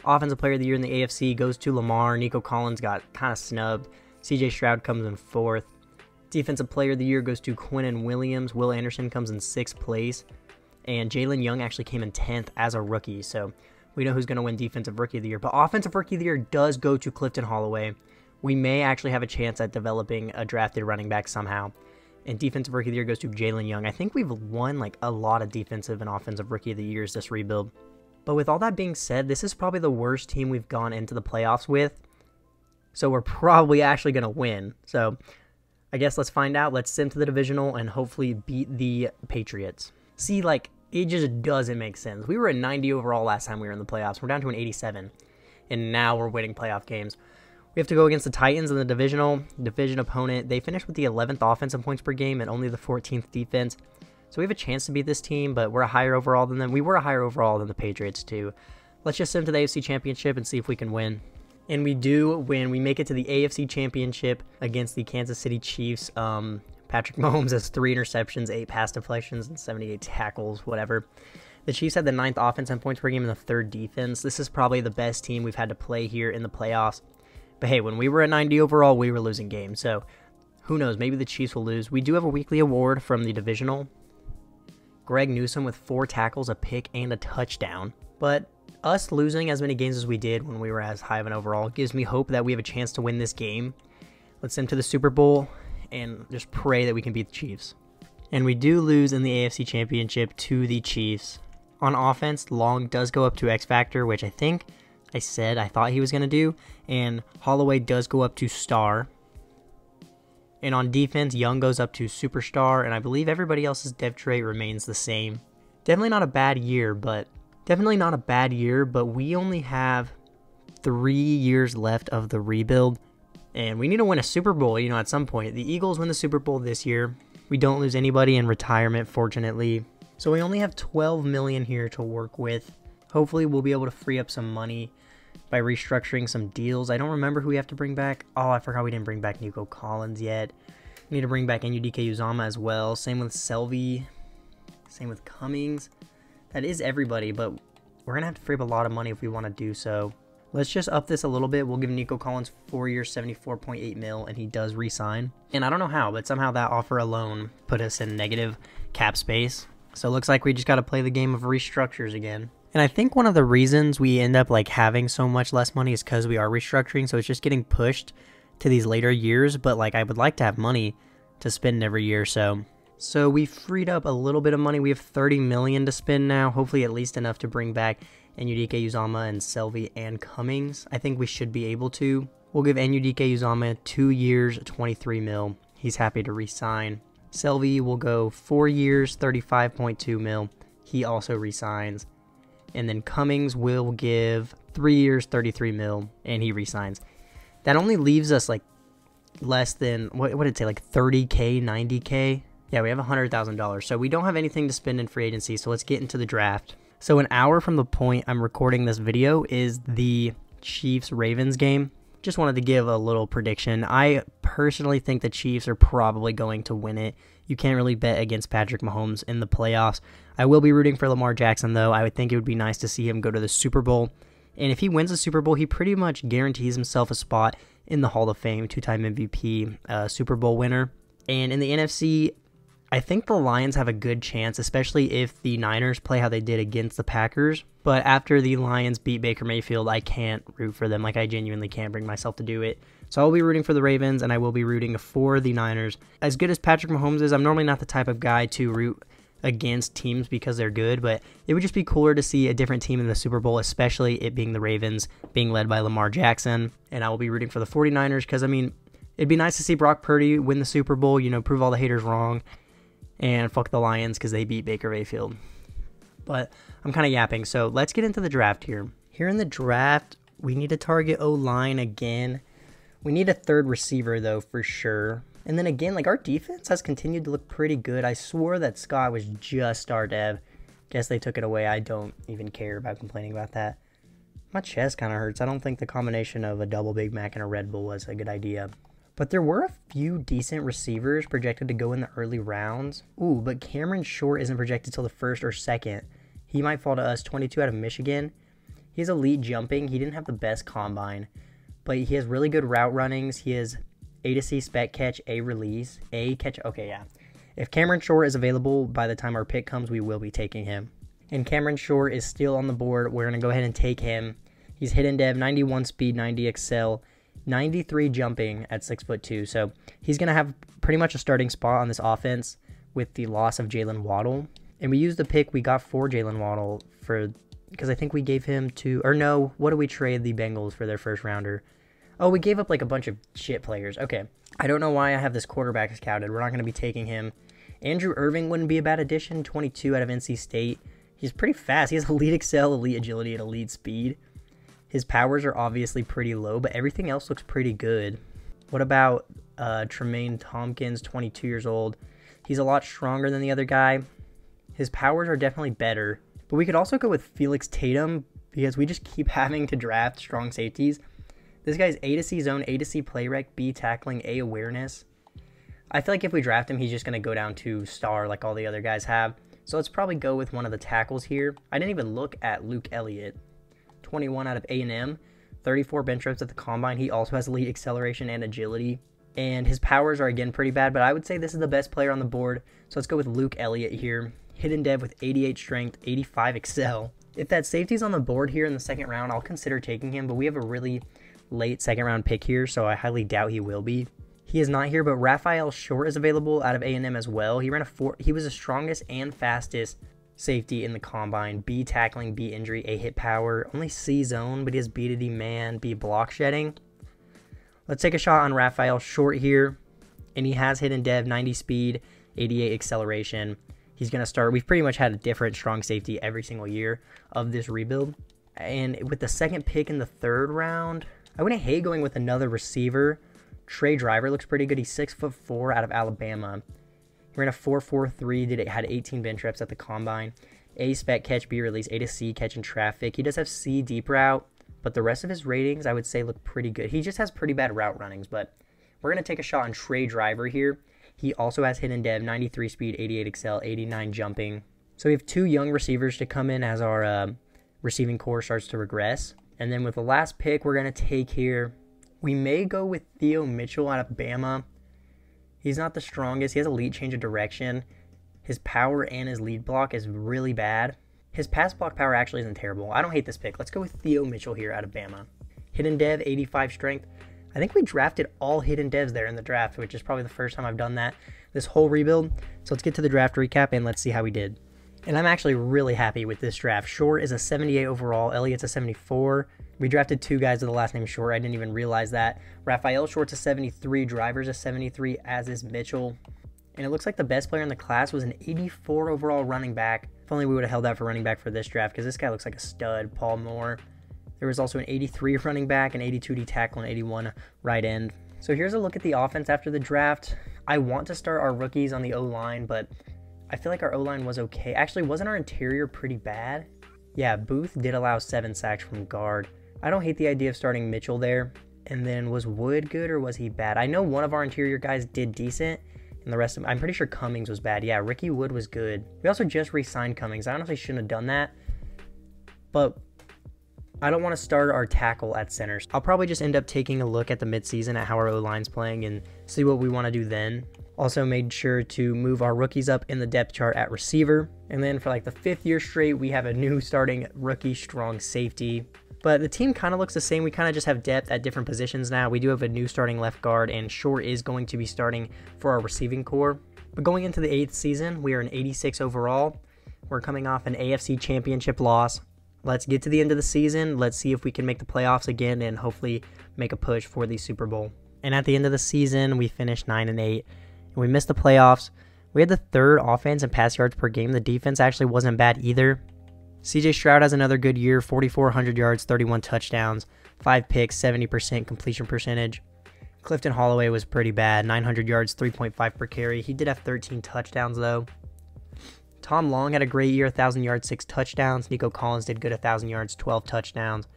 Offensive Player of the Year in the AFC goes to Lamar. Nico Collins got kind of snubbed. CJ Stroud comes in 4th. Defensive Player of the Year goes to Quinnen Williams. Will Anderson comes in 6th place. And Jalen Young actually came in 10th as a rookie. So we know who's going to win Defensive Rookie of the Year. But Offensive Rookie of the Year does go to Clifton Holloway. We may actually have a chance at developing a drafted running back somehow. And Defensive Rookie of the Year goes to Jalen Young. I think we've won like a lot of Defensive and Offensive Rookie of the Years this rebuild. But with all that being said, this is probably the worst team we've gone into the playoffs with. So we're probably actually going to win. So I guess let's find out. Let's send to the divisional and hopefully beat the Patriots. See, like, it just doesn't make sense. We were at 90 overall last time we were in the playoffs. We're down to an 87. And now we're winning playoff games. We have to go against the Titans in the division opponent. They finished with the 11th offensive points per game and only the 14th defense. So we have a chance to beat this team, but we're a higher overall than them. We were a higher overall than the Patriots too. Let's just send to the AFC Championship and see if we can win. And we do win. We make it to the AFC Championship against the Kansas City Chiefs. Patrick Mahomes has 3 interceptions, 8 pass deflections, and 78 tackles, whatever. The Chiefs had the 9th offense and points per game and the 3rd defense. This is probably the best team we've had to play here in the playoffs. But hey, when we were at 90 overall, we were losing games. So who knows? Maybe the Chiefs will lose. We do have a weekly award from the divisional. Greg Newsome with 4 tackles, a pick, and a touchdown. But us losing as many games as we did when we were as high of an overall gives me hope that we have a chance to win this game. Let's send to the Super Bowl and just pray that we can beat the Chiefs. And we do lose in the AFC Championship to the Chiefs. On offense, Long does go up to X Factor, which I think I thought he was going to do. And Holloway does go up to Star. And on defense, Young goes up to Superstar. And I believe everybody else's dev trait remains the same. Definitely not a bad year, but we only have 3 years left of the rebuild. And we need to win a Super Bowl, at some point. The Eagles win the Super Bowl this year. We don't lose anybody in retirement, fortunately. So we only have $12 million here to work with. Hopefully we'll be able to free up some money by restructuring some deals. I don't remember who we have to bring back. Oh, I forgot we didn't bring back Nico Collins yet. We need to bring back NUDK Uzama as well. Same with Selvey. Same with Cummings. That is everybody, but we're going to have to free up a lot of money if we want to do so. Let's just up this a little bit. We'll give Nico Collins 4 years, $74.8 million, and he does re-sign. And I don't know how, but somehow that offer alone put us in negative cap space. So it looks like we just got to play the game of restructures again. And I think one of the reasons we end up having so much less money is because we are restructuring. So it's just getting pushed to these later years. But I would like to have money to spend every year. So we freed up a little bit of money. We have $30 million to spend now. Hopefully at least enough to bring back NUDK Uzama and Selvey and Cummings. I think we should be able to. We'll give NUDK Uzama 2 years, $23 million. He's happy to re-sign. Selvey will go 4 years, $35.2 million. He also re-signs. And then Cummings will give 3 years, $33 million, and he re-signs. That only leaves us less than, what did it say, like 30K, 90K? Yeah, we have $100,000. So we don't have anything to spend in free agency, so let's get into the draft. So an hour from the point I'm recording this video is the Chiefs-Ravens game. Just wanted to give a little prediction. I personally think the Chiefs are probably going to win it. You can't really bet against Patrick Mahomes in the playoffs. I will be rooting for Lamar Jackson, though. I would think it would be nice to see him go to the Super Bowl. And if he wins the Super Bowl, he pretty much guarantees himself a spot in the Hall of Fame, two-time MVP, Super Bowl winner. And in the NFC, I think the Lions have a good chance, especially if the Niners play how they did against the Packers. But after the Lions beat Baker Mayfield, I can't root for them. Like, I genuinely can't bring myself to do it. So I'll be rooting for the Ravens, and I will be rooting for the Niners. As good as Patrick Mahomes is, I'm normally not the type of guy to root against teams because they're good, but it would just be cooler to see a different team in the Super Bowl, especially it being the Ravens, being led by Lamar Jackson. And I will be rooting for the 49ers because, I mean, it'd be nice to see Brock Purdy win the Super Bowl, you know, prove all the haters wrong. And fuck the Lions because they beat Baker Mayfield. But I'm kind of yapping, so let's get into the draft here. Here in the draft, we need to target O-line again. We need a third receiver, though, for sure. And then again, like, our defense has continued to look pretty good. I swore that Scott was just our dev. Guess they took it away. I don't even care about complaining about that. My chest kind of hurts. I don't think the combination of a double Big Mac and a Red Bull was a good idea. But there were a few decent receivers projected to go in the early rounds. Ooh, but Cameron Short isn't projected till the first or second. He might fall to us. 22 out of Michigan. He has elite jumping. He didn't have the best combine, but he has really good route runnings. He has A to C spec catch, A release, A catch. Okay, yeah. If Cameron Short is available by the time our pick comes, we will be taking him. And Cameron Short is still on the board. We're going to go ahead and take him. He's hidden dev, 91 speed, 90 excel. 93 jumping at 6'2", so he's going to have pretty much a starting spot on this offense with the loss of Jalen Waddle. And we used the pick we got for Jalen Waddle because I think we gave him to, or no, what do we trade the Bengals for their first rounder? Oh, we gave up like a bunch of shit players. Okay, I don't know why I have this quarterback scouted. We're not going to be taking him. Andrew Irving wouldn't be a bad addition, 22 out of NC State. He's pretty fast. He has elite excel, elite agility, and elite speed. His powers are obviously pretty low, but everything else looks pretty good. What about Tremaine Tompkins, 22 years old? He's a lot stronger than the other guy. His powers are definitely better. But we could also go with Felix Tatum because we just keep having to draft strong safeties. This guy's A to C zone, A to C play rec, B tackling, A awareness. I feel like if we draft him, he's just going to go down to star like all the other guys have. So let's probably go with one of the tackles here. I didn't even look at Luke Elliott. 21 out of A&M, 34 bench reps at the combine. He also has elite acceleration and agility, and his powers are again pretty bad, but I would say this is the best player on the board. So let's go with Luke Elliott here. Hidden dev with 88 strength, 85 excel. If that safety's on the board here in the second round, I'll consider taking him, but we have a really late second round pick here, so I highly doubt he will be. He is not here, but Raphael Short is available out of A&M as well. He ran a 4. He was the strongest and fastest safety in the combine. B tackling, B injury, A hit power, only C zone, but he has B to D man, B block shedding. Let's take a shot on Raphael Short here, and he has hidden dev, 90 speed, 88 acceleration. He's going to start. We've pretty much had a different strong safety every single year of this rebuild. And with the second pick in the third round, I wouldn't hate going with another receiver. Trey Driver looks pretty good. He's 6'4" out of Alabama. He ran a 4.43, had 18 bench reps at the combine. A spec catch, B release, A to C catch in traffic. He does have C deep route, but the rest of his ratings I would say look pretty good. He just has pretty bad route runnings, but we're going to take a shot on Trey Driver here. He also has hidden dev, 93 speed, 88 excel, 89 jumping. So we have two young receivers to come in as our receiving core starts to regress. And then with the last pick we're going to take here, we may go with Theo Mitchell out of Bama. He's not the strongest. He has a lead change of direction. His power and his lead block is really bad. His pass block power actually isn't terrible. I don't hate this pick. Let's go with Theo Mitchell here out of Bama. Hidden dev, 85 strength. I think we drafted all hidden devs there in the draft, which is probably the first time I've done that this whole rebuild. So let's get to the draft recap and let's see how we did. And I'm actually really happy with this draft. Short is a 78 overall. Elliott's a 74. We drafted two guys with the last name Short. I didn't even realize that. Raphael Short's a 73. Driver's a 73, as is Mitchell. And it looks like the best player in the class was an 84 overall running back. If only we would have held out for running back for this draft, because this guy looks like a stud, Paul Moore. There was also an 83 running back, an 82 D tackle, and 81 right end. So here's a look at the offense after the draft. I want to start our rookies on the O-line, but I feel like our O-line was okay. Actually, wasn't our interior pretty bad? Yeah, Booth did allow 7 sacks from guard. I don't hate the idea of starting Mitchell there. And then was Wood good or was he bad? I know one of our interior guys did decent, and the rest of them, I'm pretty sure Cummings was bad. Yeah, Ricky Wood was good. We also just re-signed Cummings. I honestly shouldn't have done that, but I don't want to start our tackle at center. I'll probably just end up taking a look at the midseason at how our O-line's playing and see what we want to do then. Also made sure to move our rookies up in the depth chart at receiver. And then for like the 5th year straight, we have a new starting rookie strong safety. But the team kind of looks the same. We kind of just have depth at different positions now. We do have a new starting left guard, and Short is going to be starting for our receiving core. But going into the 8th season, we are an 86 overall. We're coming off an AFC championship loss. Let's get to the end of the season. Let's see if we can make the playoffs again and hopefully make a push for the Super Bowl. And at the end of the season, we finished 9-8, and we missed the playoffs. We had the 3rd offense and pass yards per game. The defense actually wasn't bad either. CJ Stroud has another good year, 4,400 yards, 31 touchdowns, 5 picks, 70% completion percentage. Clifton Holloway was pretty bad, 900 yards, 3.5 per carry. He did have 13 touchdowns though. Tom Long had a great year, 1,000 yards, 6 touchdowns. Nico Collins did good, 1,000 yards, 12 touchdowns.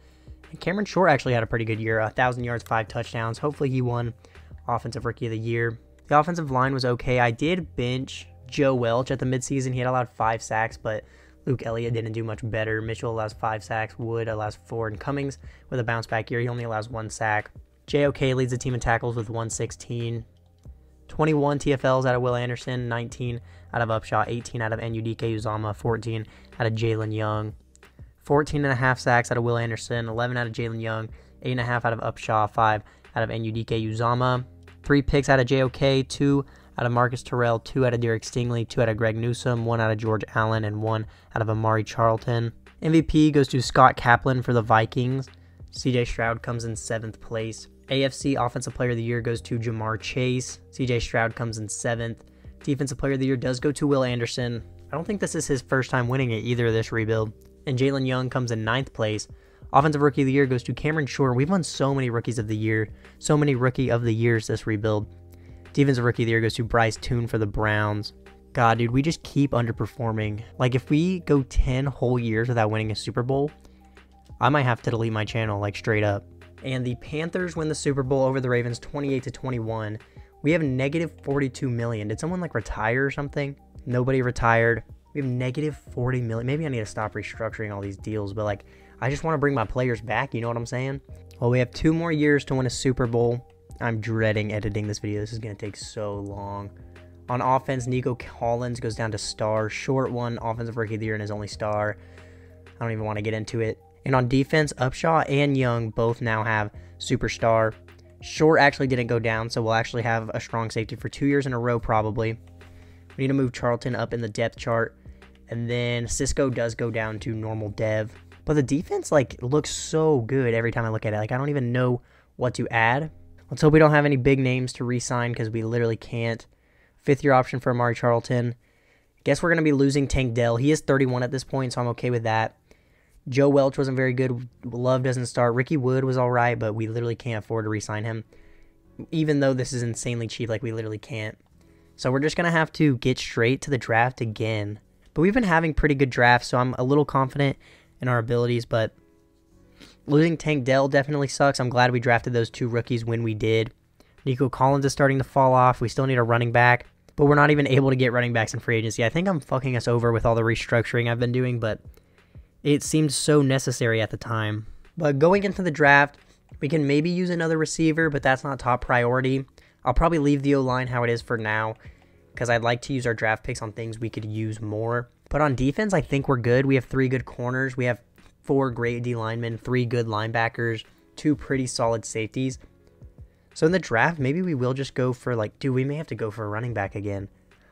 And Cameron Short actually had a pretty good year, 1,000 yards, 5 touchdowns. Hopefully he won Offensive Rookie of the Year. The offensive line was okay. I did bench Joe Welch at the midseason. He had allowed 5 sacks, but Luke Elliott didn't do much better. Mitchell allows 5 sacks. Wood allows 4. And Cummings, with a bounce back year, he only allows 1 sack. JOK leads the team in tackles with 116. 21 TFLs out of Will Anderson, 19 out of Upshaw, 18 out of NUDK Uzama, 14 out of Jalen Young. 14.5 sacks out of Will Anderson, 11 out of Jalen Young, 8.5 out of Upshaw, 5 out of NUDK Uzama. 3 picks out of JOK, 2 out of Marcus Terrell, 2 out of Derek Stingley, 2 out of Greg Newsome, 1 out of George Allen, and 1 out of Amari Charlton. MVP goes to Scott Kaplan for the Vikings. CJ Stroud comes in 7th place. AFC Offensive Player of the Year goes to Jamar Chase. CJ Stroud comes in 7th. Defensive Player of the Year does go to Will Anderson. I don't think this is his first time winning it either, this rebuild. And Jalen Young comes in 9th place. Offensive Rookie of the Year goes to Cameron Short. We've won so many Rookies of the Year. So many Rookie of the Years this rebuild. Defensive Rookie of the Year goes to Bryce Toon for the Browns. God, dude, we just keep underperforming. Like, if we go 10 whole years without winning a Super Bowl, I might have to delete my channel, like, straight up. And the Panthers win the Super Bowl over the Ravens 28-21. We have negative 42 million. Did someone, like, retire or something? Nobody retired. We have negative 40 million. Maybe I need to stop restructuring all these deals, but, like, I just want to bring my players back. You know what I'm saying? Well, we have 2 more years to win a Super Bowl. I'm dreading editing this video. This is going to take so long. On offense, Nico Collins goes down to star. Short won Offensive Rookie of the Year and his only star. I don't even want to get into it. And on defense, Upshaw and Young both now have superstar. Short actually didn't go down, so we'll actually have a strong safety for 2 years in a row probably. We need to move Charlton up in the depth chart. And then Cisco does go down to normal dev. But the defense, like, looks so good every time I look at it. Like, I don't even know what to add. Let's hope we don't have any big names to re-sign because we literally can't. 5th year option for Amari Charlton. Guess we're going to be losing Tank Dell. He is 31 at this point, so I'm okay with that. Joe Welch wasn't very good. Love doesn't start. Ricky Wood was all right, but we literally can't afford to re-sign him. Even though this is insanely cheap, like, we literally can't. So we're just going to have to get straight to the draft again. But we've been having pretty good drafts, so I'm a little confident in our abilities, but losing Tank Dell definitely sucks. I'm glad we drafted those 2 rookies when we did. Nico Collins is starting to fall off. We still need a running back, but we're not even able to get running backs in free agency. I think I'm fucking us over with all the restructuring I've been doing, but it seemed so necessary at the time. But going into the draft, we can maybe use another receiver, but that's not top priority. I'll probably leave the O-line how it is for now because I'd like to use our draft picks on things we could use more. But on defense, I think we're good. We have 3 good corners. We have 4 great D linemen, 3 good linebackers, 2 pretty solid safeties. So in the draft, maybe we will just go for, like, dude, we may have to go for a running back again.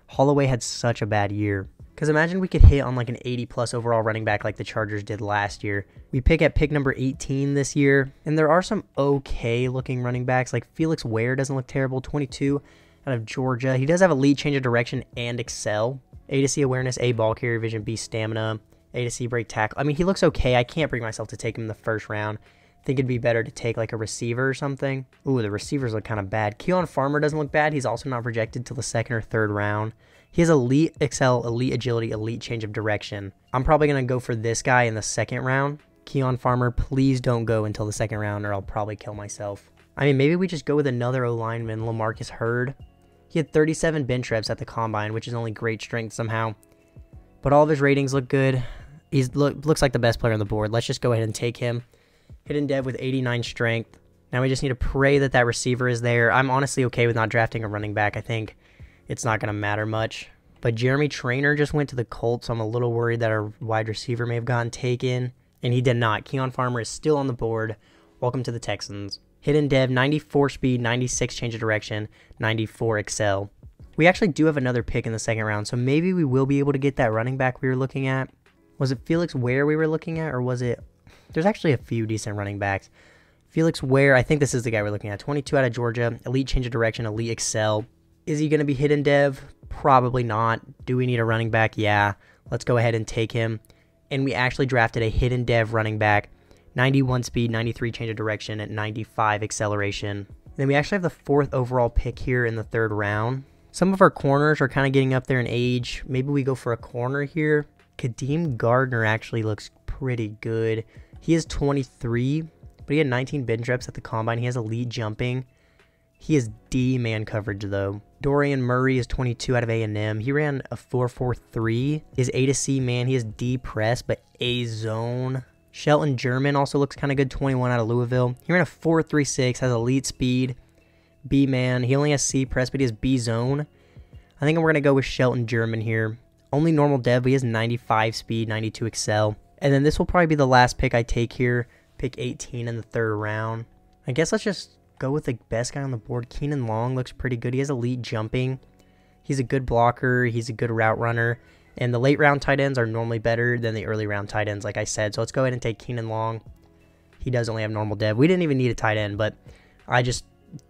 Holloway had such a bad year. Because imagine we could hit on, like, an 80-plus overall running back like the Chargers did last year. We pick at pick number 18 this year, and there are some okay-looking running backs. Like, Felix Ware doesn't look terrible, 22 out of Georgia. He does have elite change of direction and excel. A to C awareness, A ball carrier vision, B stamina, A to C break tackle. I mean, he looks okay. I can't bring myself to take him in the first round. think it'd be better to take like a receiver or something. Ooh, the receivers look kind of bad. Keon Farmer doesn't look bad. He's also not projected till the 2nd or 3rd round. He has elite excel, elite agility, elite change of direction. I'm probably going to go for this guy in the 2nd round. Keon Farmer, please don't go until the 2nd round or I'll probably kill myself. I mean, maybe we just go with another O-lineman, LaMarcus Hurd. He had 37 bench reps at the combine, which is only great strength somehow. But all of his ratings look good. He looks like the best player on the board. Let's just go ahead and take him. Hidden dev with 89 strength. Now we just need to pray that that receiver is there. I'm honestly okay with not drafting a running back. I think it's not going to matter much. But Jeremy Trainer just went to the Colts, so I'm a little worried that our wide receiver may have gotten taken. And he did not. Keon Farmer is still on the board. Welcome to the Texans. Hidden dev, 94 speed, 96 change of direction, 94 excel. We actually do have another pick in the 2nd round, so maybe we will be able to get that running back we were looking at. Was it Felix Ware we were looking at, or was it... There's actually a few decent running backs. Felix Ware, I think this is the guy we're looking at. 22 out of Georgia, elite change of direction, elite excel. Is he going to be hidden dev? Probably not. Do we need a running back? Yeah. Let's go ahead and take him. And we actually drafted a hidden dev running back. 91 speed, 93 change of direction, and 95 acceleration. Then we actually have the 4th overall pick here in the 3rd round. Some of our corners are kind of getting up there in age. Maybe we go for a corner here. Kadeem Gardner actually looks pretty good. He is 23, but he had 19 bench reps at the combine. He has elite jumping. He is D man coverage though. Dorian Murray is 22 out of A&M. He ran a 4.43. His A to C man, he is D press, but A zone. Shelton German also looks kind of good, 21 out of Louisville. He ran a 4.36, has elite speed. B man, he only has C press, but he has B zone. I think we're going to go with Shelton German here. Only normal dev, but he has 95 speed, 92 excel. And then this will probably be the last pick I take here. Pick 18 in the 3rd round. I guess let's just go with the best guy on the board. Keenan Long looks pretty good. He has elite jumping. He's a good blocker. He's a good route runner. And the late round tight ends are normally better than the early round tight ends, like I said. So let's go ahead and take Keenan Long. He does only have normal dev. We didn't even need a tight end, but I just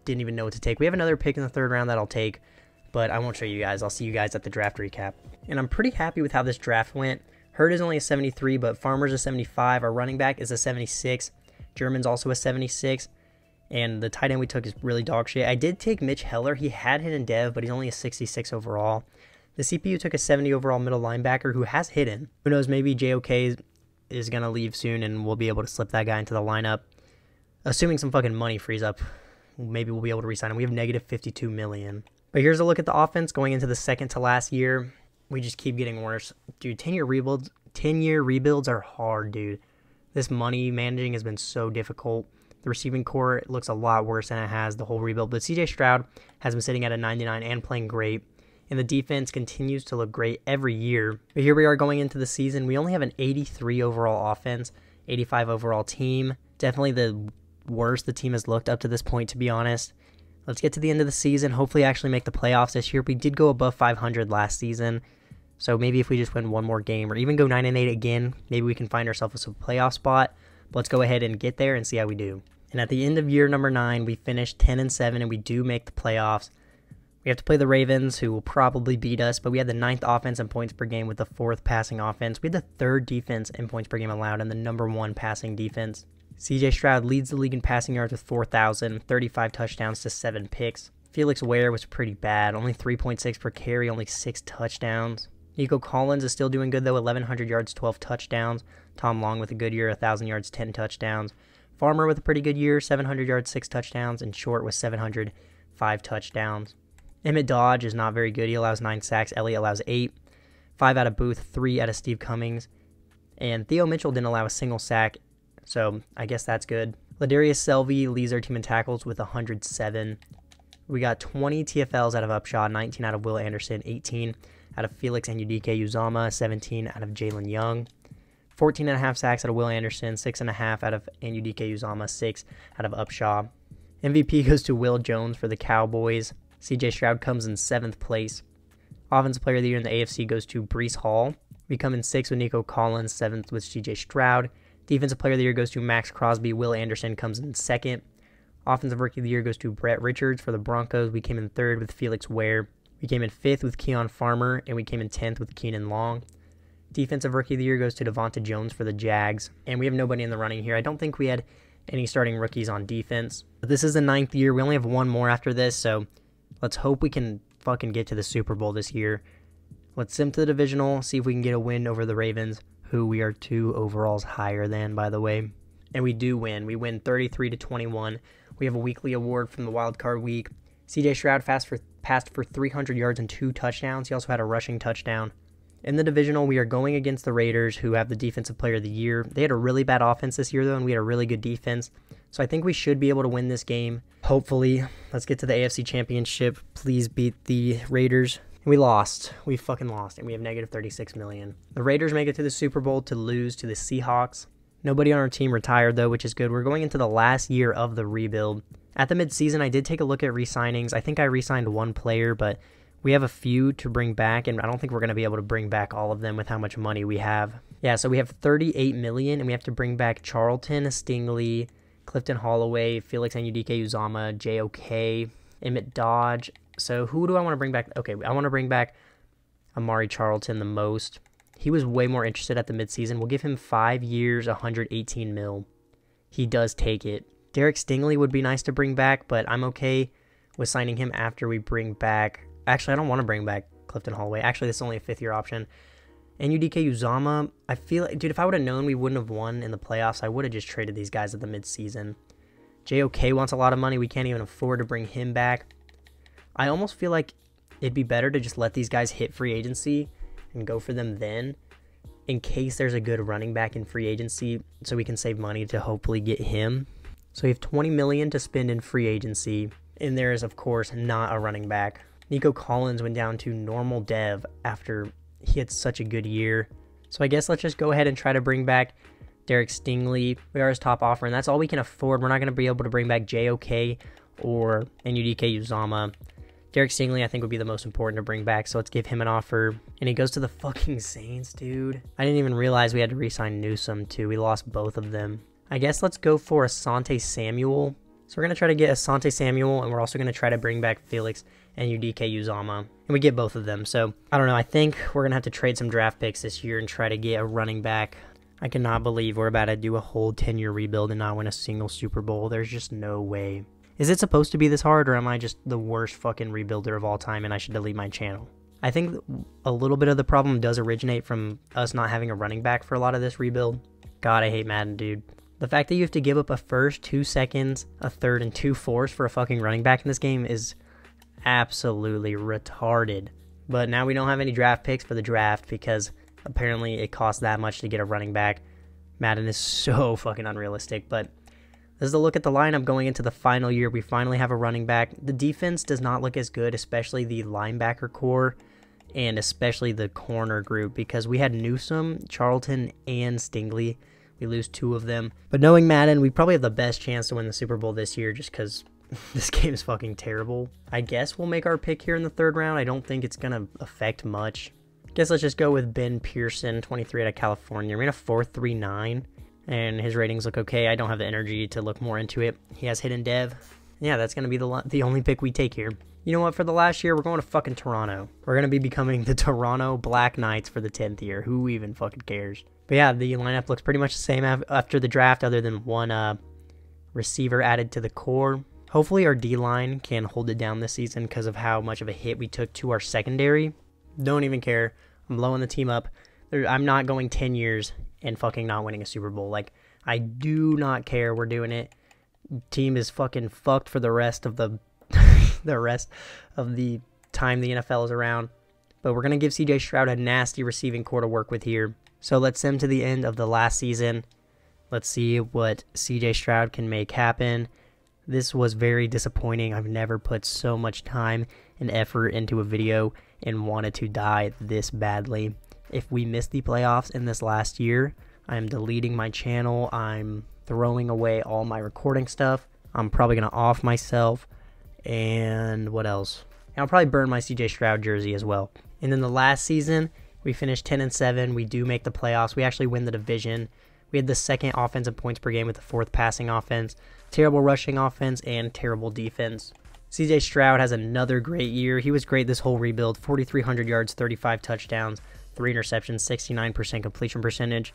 didn't even know what to take. We have another pick in the 3rd round that I'll take, but I won't show you guys. I'll see you guys at the draft recap. And I'm pretty happy with how this draft went. Hurd is only a 73, but Farmer's a 75. Our running back is a 76. German's also a 76. And the tight end we took is really dog shit. I did take Mitch Heller. He had hidden dev, but he's only a 66 overall. The CPU took a 70 overall middle linebacker who has hidden. Who knows, maybe JOK is going to leave soon and we'll be able to slip that guy into the lineup. Assuming some fucking money frees up, maybe we'll be able to re-sign him. We have negative 52 million. But here's a look at the offense going into the 2nd to last year. We just keep getting worse. Dude, 10-year rebuilds are hard, dude. This money managing has been so difficult. The receiving core looks a lot worse than it has the whole rebuild. But CJ Stroud has been sitting at a 99 and playing great. And the defense continues to look great every year. But here we are going into the season. We only have an 83 overall offense, 85 overall team. Definitely the worst the team has looked up to this point, to be honest. Let's get to the end of the season. Hopefully actually make the playoffs this year. We did go above 500 last season. So maybe if we just win one more game or even go 9-8 again, maybe we can find ourselves a playoff spot. But let's go ahead and get there and see how we do. And at the end of year number 9, we finished 10-7 and we do make the playoffs. We have to play the Ravens, who will probably beat us, but we had the 9th offense in points per game with the 4th passing offense. We had the 3rd defense in points per game allowed and the number 1 passing defense. CJ Stroud leads the league in passing yards with 4,000, 35 touchdowns to 7 picks. Felix Ware was pretty bad, only 3.6 per carry, only 6 touchdowns. Nico Collins is still doing good though, 1,100 yards, 12 touchdowns. Tom Long with a good year, 1,000 yards, 10 touchdowns. Farmer with a pretty good year, 700 yards, 6 touchdowns, and Short with 700, 5 touchdowns. Emmett Dodge is not very good. He allows 9 sacks. Elliott allows 8. 5 out of Booth, 3 out of Steve Cummings. And Theo Mitchell didn't allow a single sack, so I guess that's good. Ladarius Selvey leads our team in tackles with 107. We got 20 TFLs out of Upshaw, 19 out of Will Anderson, 18 out of Felix and Udike Uzama, 17 out of Jalen Young. 14.5 sacks out of Will Anderson, 6.5 out of Udike Uzama, 6 out of Upshaw. MVP goes to Will Jones for the Cowboys. CJ Stroud comes in 7th place. Offensive Player of the Year in the AFC goes to Breece Hall. We come in 6th with Nico Collins, 7th with CJ Stroud. Defensive Player of the Year goes to Max Crosby. Will Anderson comes in 2nd. Offensive Rookie of the Year goes to Brett Richards for the Broncos. We came in 3rd with Felix Ware. We came in 5th with Keon Farmer, and we came in 10th with Keenan Long. Defensive Rookie of the Year goes to Devonta Jones for the Jags. And we have nobody in the running here. I don't think we had any starting rookies on defense. But this is the 9th year. We only have one more after this, so let's hope we can fucking get to the Super Bowl this year. Let's sim to the divisional, see if we can get a win over the Ravens, who we are 2 overalls higher than, by the way. And we do win. We win 33-21. We have a weekly award from the wild card week. CJ Stroud passed for 300 yards and 2 touchdowns. He also had a rushing touchdown. In the divisional, we are going against the Raiders, who have the Defensive Player of the Year. They had a really bad offense this year, though, and we had a really good defense. So I think we should be able to win this game. Hopefully, let's get to the AFC Championship. Please beat the Raiders. We lost. We fucking lost, and we have negative $36 million. The Raiders make it to the Super Bowl to lose to the Seahawks. Nobody on our team retired, though, which is good. We're going into the last year of the rebuild. At the midseason, I did take a look at re-signings. I think I re-signed one player, but we have a few to bring back, and I don't think we're going to be able to bring back all of them with how much money we have. Yeah, so we have $38 million, and we have to bring back Charlton, Stingley, Clifton Holloway, Felix Anudike-Uzomah, JOK, Emmett Dodge. So who do I want to bring back? Okay, I want to bring back Amari Charlton the most. He was way more interested at the midseason. We'll give him 5 years, $118 million. He does take it. Derek Stingley would be nice to bring back, but I'm okay with signing him after we bring back... Actually, I don't want to bring back Clifton Holloway. Actually, this is only a 5th-year option. Anudike-Uzomah, I feel like... Dude, if I would have known we wouldn't have won in the playoffs, I would have just traded these guys at the midseason. JOK wants a lot of money. We can't even afford to bring him back. I almost feel like it'd be better to just let these guys hit free agency and go for them then, in case there's a good running back in free agency, so we can save money to hopefully get him. So we have $20 million to spend in free agency, and there is, of course, not a running back. Nico Collins went down to normal dev after he had such a good year. So I guess let's just go ahead and try to bring back Derek Stingley. We are his top offer, and that's all we can afford. We're not going to be able to bring back JOK or Anudike-Uzomah. Derek Stingley, I think, would be the most important to bring back, so let's give him an offer. And he goes to the fucking Saints, dude. I didn't even realize we had to re-sign Newsome, too. We lost both of them. I guess let's go for Asante Samuel. So we're going to try to get Asante Samuel, and we're also going to try to bring back Felix and Anudike-Uzomah. And we get both of them. So, I don't know. I think we're going to have to trade some draft picks this year and try to get a running back. I cannot believe we're about to do a whole 10-year rebuild and not win a single Super Bowl. There's just no way. Is it supposed to be this hard, or am I just the worst fucking rebuilder of all time and I should delete my channel? I think a little bit of the problem does originate from us not having a running back for a lot of this rebuild. God, I hate Madden, dude. The fact that you have to give up a first, 2 seconds, a third, and 2 fourths for a fucking running back in this game is absolutely retarded. But now we don't have any draft picks for the draft because apparently it costs that much to get a running back. Madden is so fucking unrealistic, but... This is a look at the lineup going into the final year. We finally have a running back. The defense does not look as good, especially the linebacker core and especially the corner group, because we had Newsome, Charlton, and Stingley. We lose 2 of them. But knowing Madden, we probably have the best chance to win the Super Bowl this year just because this game is fucking terrible. I guess we'll make our pick here in the 3rd round. I don't think it's going to affect much. Guess let's just go with Ben Pearson, 23 out of California. We're in a 4.39. And his ratings look okay. I don't have the energy to look more into it. He has hidden dev. Yeah, that's going to be the only pick we take here. You know what? For the last year, we're going to fucking Toronto. We're going to be becoming the Toronto Black Knights for the 10th year. Who even fucking cares? But yeah, the lineup looks pretty much the same after the draft, other than one receiver added to the core. Hopefully our D-line can hold it down this season because of how much of a hit we took to our secondary. Don't even care. I'm blowing the team up. I'm not going 10 years and fucking not winning a Super Bowl. Like, I do not care. We're doing it. Team is fucking fucked for the rest of the time the NFL is around. But we're going to give CJ Stroud a nasty receiving core to work with here. So let's sim to the end of the last season. Let's see what CJ Stroud can make happen. This was very disappointing. I've never put so much time and effort into a video and wanted to die this badly. If we miss the playoffs in this last year, I'm deleting my channel. I'm throwing away all my recording stuff. I'm probably going to off myself. And what else? And I'll probably burn my CJ Stroud jersey as well. And then the last season, we finished 10-7. We do make the playoffs. We actually win the division. We had the 2nd offensive points per game with the 4th passing offense, terrible rushing offense, and terrible defense. CJ Stroud has another great year. He was great this whole rebuild. 4,300 yards, 35 touchdowns. 3 interceptions, 69% completion percentage.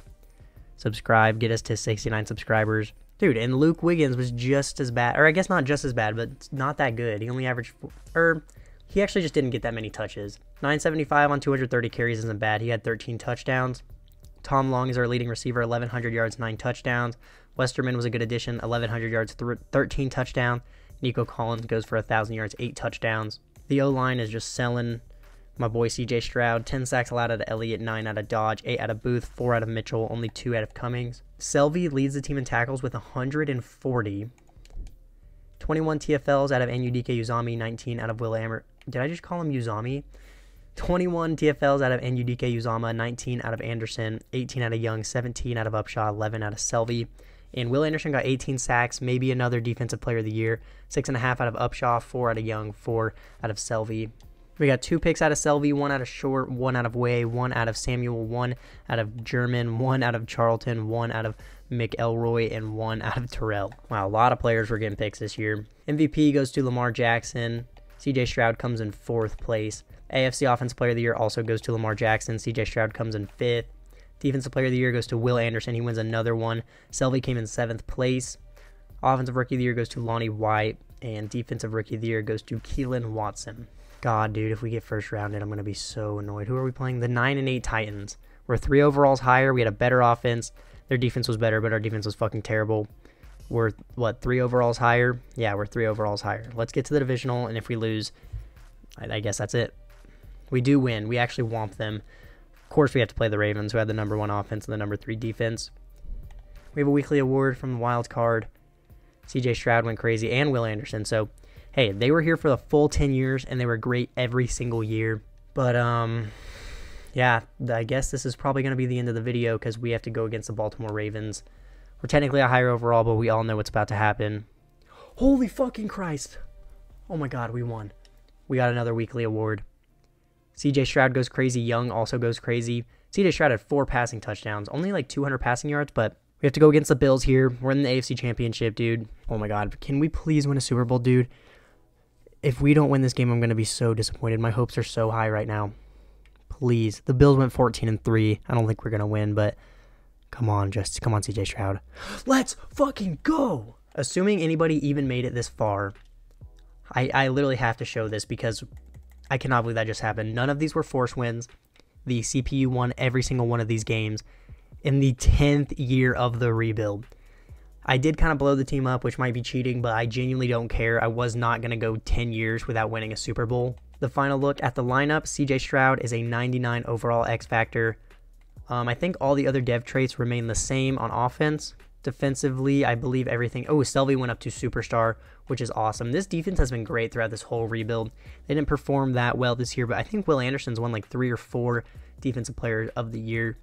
Subscribe, get us to 69 subscribers. Dude, and Luke Wiggins was just as bad. Or I guess not just as bad, but not that good. He only averaged... he actually just didn't get that many touches. 975 on 230 carries isn't bad. He had 13 touchdowns. Tom Long is our leading receiver, 1,100 yards, 9 touchdowns. Westerman was a good addition, 1,100 yards, 13 touchdowns. Nico Collins goes for 1,000 yards, 8 touchdowns. The O-line is just selling. My boy C.J. Stroud, 10 sacks allowed out of Elliott, 9 out of Dodge, 8 out of Booth, 4 out of Mitchell, only 2 out of Cummings. Selvey leads the team in tackles with 140. 21 TFLs out of NUDK Uzami, 19 out of Will Ammer. Did I just call him Uzami? 21 TFLs out of NUDK Uzama, 19 out of Anderson, 18 out of Young, 17 out of Upshaw, 11 out of Selvey. And Will Anderson got 18 sacks, maybe another Defensive Player of the Year. 6.5 out of Upshaw, 4 out of Young, 4 out of Selvey. We got 2 picks out of Selvey, 1 out of Short, 1 out of Way, 1 out of Samuel, 1 out of German, 1 out of Charlton, 1 out of McElroy, and 1 out of Terrell. Wow, a lot of players were getting picks this year. MVP goes to Lamar Jackson. CJ Stroud comes in 4th place. AFC Offensive Player of the Year also goes to Lamar Jackson. CJ Stroud comes in 5th. Defensive Player of the Year goes to Will Anderson. He wins another one. Selvey came in 7th place. Offensive Rookie of the Year goes to Lonnie White. And Defensive Rookie of the Year goes to Keelan Watson. God, dude, if we get first rounded, I'm going to be so annoyed. Who are we playing? The 9-8 Titans. We're 3 overalls higher. We had a better offense. Their defense was better, but our defense was fucking terrible. We're, 3 overalls higher? Yeah, we're 3 overalls higher. Let's get to the divisional, and if we lose, I guess that's it. We do win. We actually womp them. Of course, we have to play the Ravens, who had the number 1 offense and the number 3 defense. We have a weekly award from the wild card. CJ Stroud went crazy, and Will Anderson. So, hey, they were here for the full 10 years, and they were great every single year. But, yeah, I guess this is probably going to be the end of the video because we have to go against the Baltimore Ravens. We're technically a higher overall, but we all know what's about to happen. Holy fucking Christ. Oh, my God, we won. We got another weekly award. CJ Stroud goes crazy. Young also goes crazy. CJ Stroud had 4 passing touchdowns. Only like 200 passing yards, but we have to go against the Bills here. We're in the AFC Championship, dude. Oh my God. Can we please win a Super Bowl, dude? If we don't win this game, I'm going to be so disappointed. My hopes are so high right now. Please. The Bills went 14-3. I don't think we're going to win, but come on, come on, CJ Stroud. Let's fucking go. Assuming anybody even made it this far, I literally have to show this because I cannot believe that just happened. None of these were force wins. The CPU won every single one of these games in the 10th year of the rebuild. I did kind of blow the team up, which might be cheating, but I genuinely don't care. I was not going to go 10 years without winning a Super Bowl. The final look at the lineup, CJ Stroud is a 99 overall X Factor. I think all the other dev traits remain the same on offense. Defensively, I believe everything... Oh, Selvey went up to Superstar, which is awesome. This defense has been great throughout this whole rebuild. They didn't perform that well this year, but I think Will Anderson's won like 3 or 4 Defensive Player of the Year.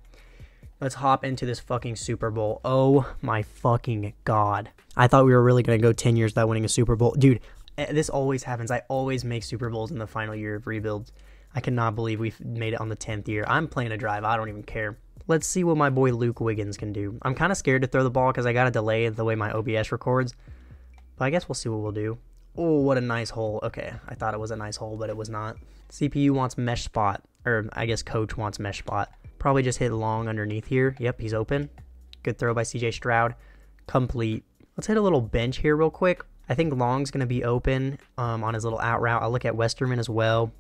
Let's hop into this fucking Super Bowl. Oh my fucking God. I thought we were really going to go 10 years without winning a Super Bowl. Dude, this always happens. I always make Super Bowls in the final year of rebuilds. I cannot believe we've made it on the 10th year. I'm playing a drive. I don't even care. Let's see what my boy Luke Wiggins can do. I'm kind of scared to throw the ball because I got a delay the way my OBS records. But I guess we'll see what we'll do. Oh, what a nice hole. Okay, I thought it was a nice hole, but it was not. CPU wants mesh spot. Or I guess coach wants mesh spot. Probably just hit long underneath here. Yep, he's open. Good throw by CJ Stroud. Complete. Let's hit a little bench here real quick. I think Long's going to be open on his little out route. I'll look at Westerman as well.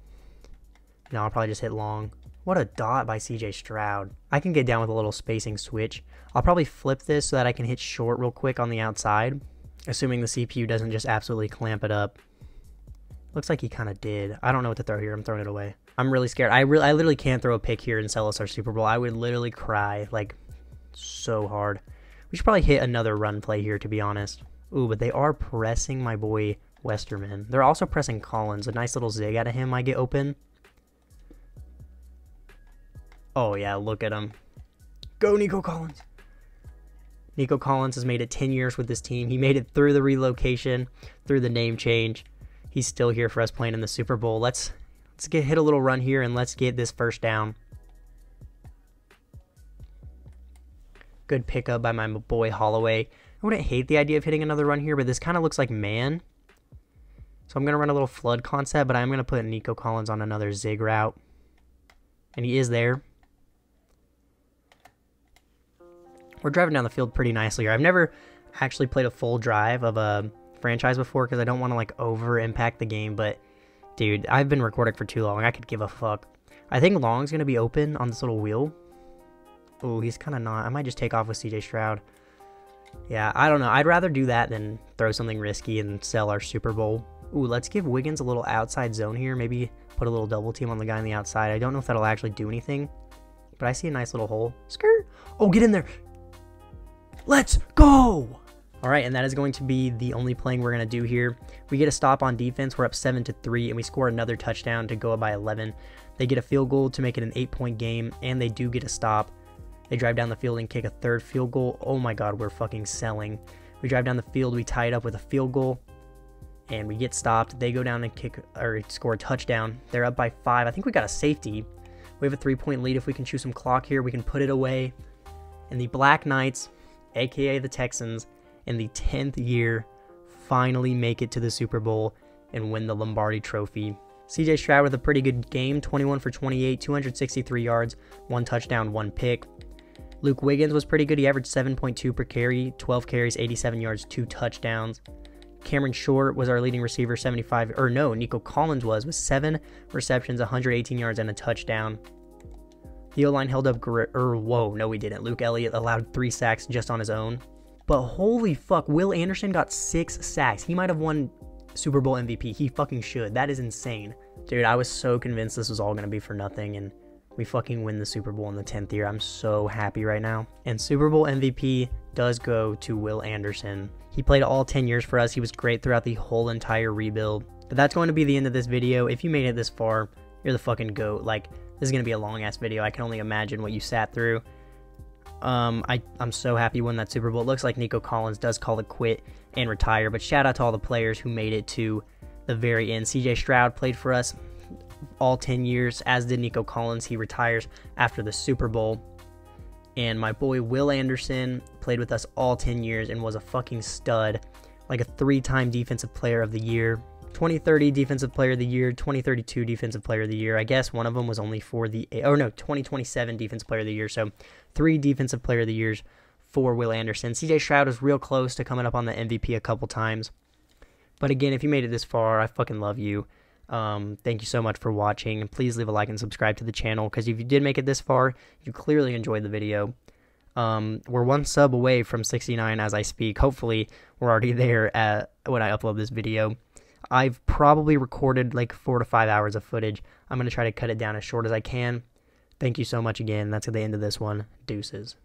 No, I'll probably just hit long. What a dot by CJ Stroud. I can get down with a little spacing switch. I'll probably flip this so that I can hit short real quick on the outside. Assuming the CPU doesn't just absolutely clamp it up. Looks like he kind of did. I don't know what to throw here. I'm throwing it away. I'm really scared. I literally can't throw a pick here and sell us our Super Bowl. I would literally cry, like, so hard. We should probably hit another run play here, to be honest. Ooh, but they are pressing my boy Westerman. They're also pressing Collins. A nice little zig out of him might get open. Oh, yeah, look at him. Go, Nico Collins. Nico Collins has made it 10 years with this team. He made it through the relocation, through the name change. He's still here for us playing in the Super Bowl. Let's hit a little run here and let's get this first down. Good pickup by my boy Holloway. I wouldn't hate the idea of hitting another run here, but this kind of looks like man. So I'm going to run a little flood concept, but I'm going to put Nico Collins on another zig route. And he is there. We're driving down the field pretty nicely here. actually played a full drive of a franchise before because I don't want to like over impact the game, but dude, I've been recording for too long. I could give a fuck. I think Long's going to be open on this little wheel. Oh, he's kind of not. I might just take off with CJ Stroud. Yeah, I don't know. I'd rather do that than throw something risky and sell our Super Bowl. Ooh, let's give Wiggins a little outside zone here. Maybe put a little double team on the guy on the outside. I don't know if that'll actually do anything, but I see a nice little hole. Skirt. Oh, get in there. Let's go. All right, and that is going to be the only playing we're going to do here. We get a stop on defense. We're up 7-3, and we score another touchdown to go up by 11. They get a field goal to make it an 8-point game, and they do get a stop. They drive down the field and kick a third field goal. Oh my god, we're fucking selling. We drive down the field, we tie it up with a field goal, and we get stopped. They go down and kick or score a touchdown. They're up by 5. I think we got a safety. We have a 3-point lead. If we can chew some clock here, we can put it away. And the Black Knights, aka the Texans, in the 10th year, finally make it to the Super Bowl and win the Lombardi Trophy. CJ Stroud with a pretty good game, 21 for 28, 263 yards, 1 touchdown, 1 pick. Luke Wiggins was pretty good. He averaged 7.2 per carry, 12 carries, 87 yards, 2 touchdowns. Cameron Short was our leading receiver, Nico Collins was 7 receptions, 118 yards, and a touchdown. The O-line held up whoa, no we didn't. Luke Elliott allowed 3 sacks just on his own. But holy fuck, Will Anderson got 6 sacks. He might have won Super Bowl MVP. He fucking should. That is insane. Dude, I was so convinced this was all going to be for nothing, and we fucking win the Super Bowl in the 10th year. I'm so happy right now. And Super Bowl MVP does go to Will Anderson. He played all 10 years for us. He was great throughout the whole entire rebuild. But that's going to be the end of this video. If you made it this far, you're the fucking GOAT. Like, this is going to be a long-ass video. I can only imagine what you sat through. I'm so happy you won that Super Bowl. It looks like Nico Collins does call it quit and retire. But shout out to all the players who made it to the very end. CJ Stroud played for us all 10 years, as did Nico Collins. He retires after the Super Bowl. And my boy Will Anderson played with us all 10 years and was a fucking stud, like a 3-time Defensive Player of the Year, 2030 Defensive Player of the Year, 2032 Defensive Player of the Year. I guess one of them was only for the, 2027 Defensive Player of the Year. So 3 Defensive Player of the Years for Will Anderson. CJ Stroud was real close to coming up on the MVP a couple times. But again, if you made it this far, I fucking love you. Thank you so much for watching, and please leave a like and subscribe to the channel, because if you did make it this far, you clearly enjoyed the video. We're 1 sub away from 69 as I speak. Hopefully we're already there when I upload this video. I've probably recorded like 4 to 5 hours of footage. I'm going to try to cut it down as short as I can. Thank you so much again. That's at the end of this one. Deuces.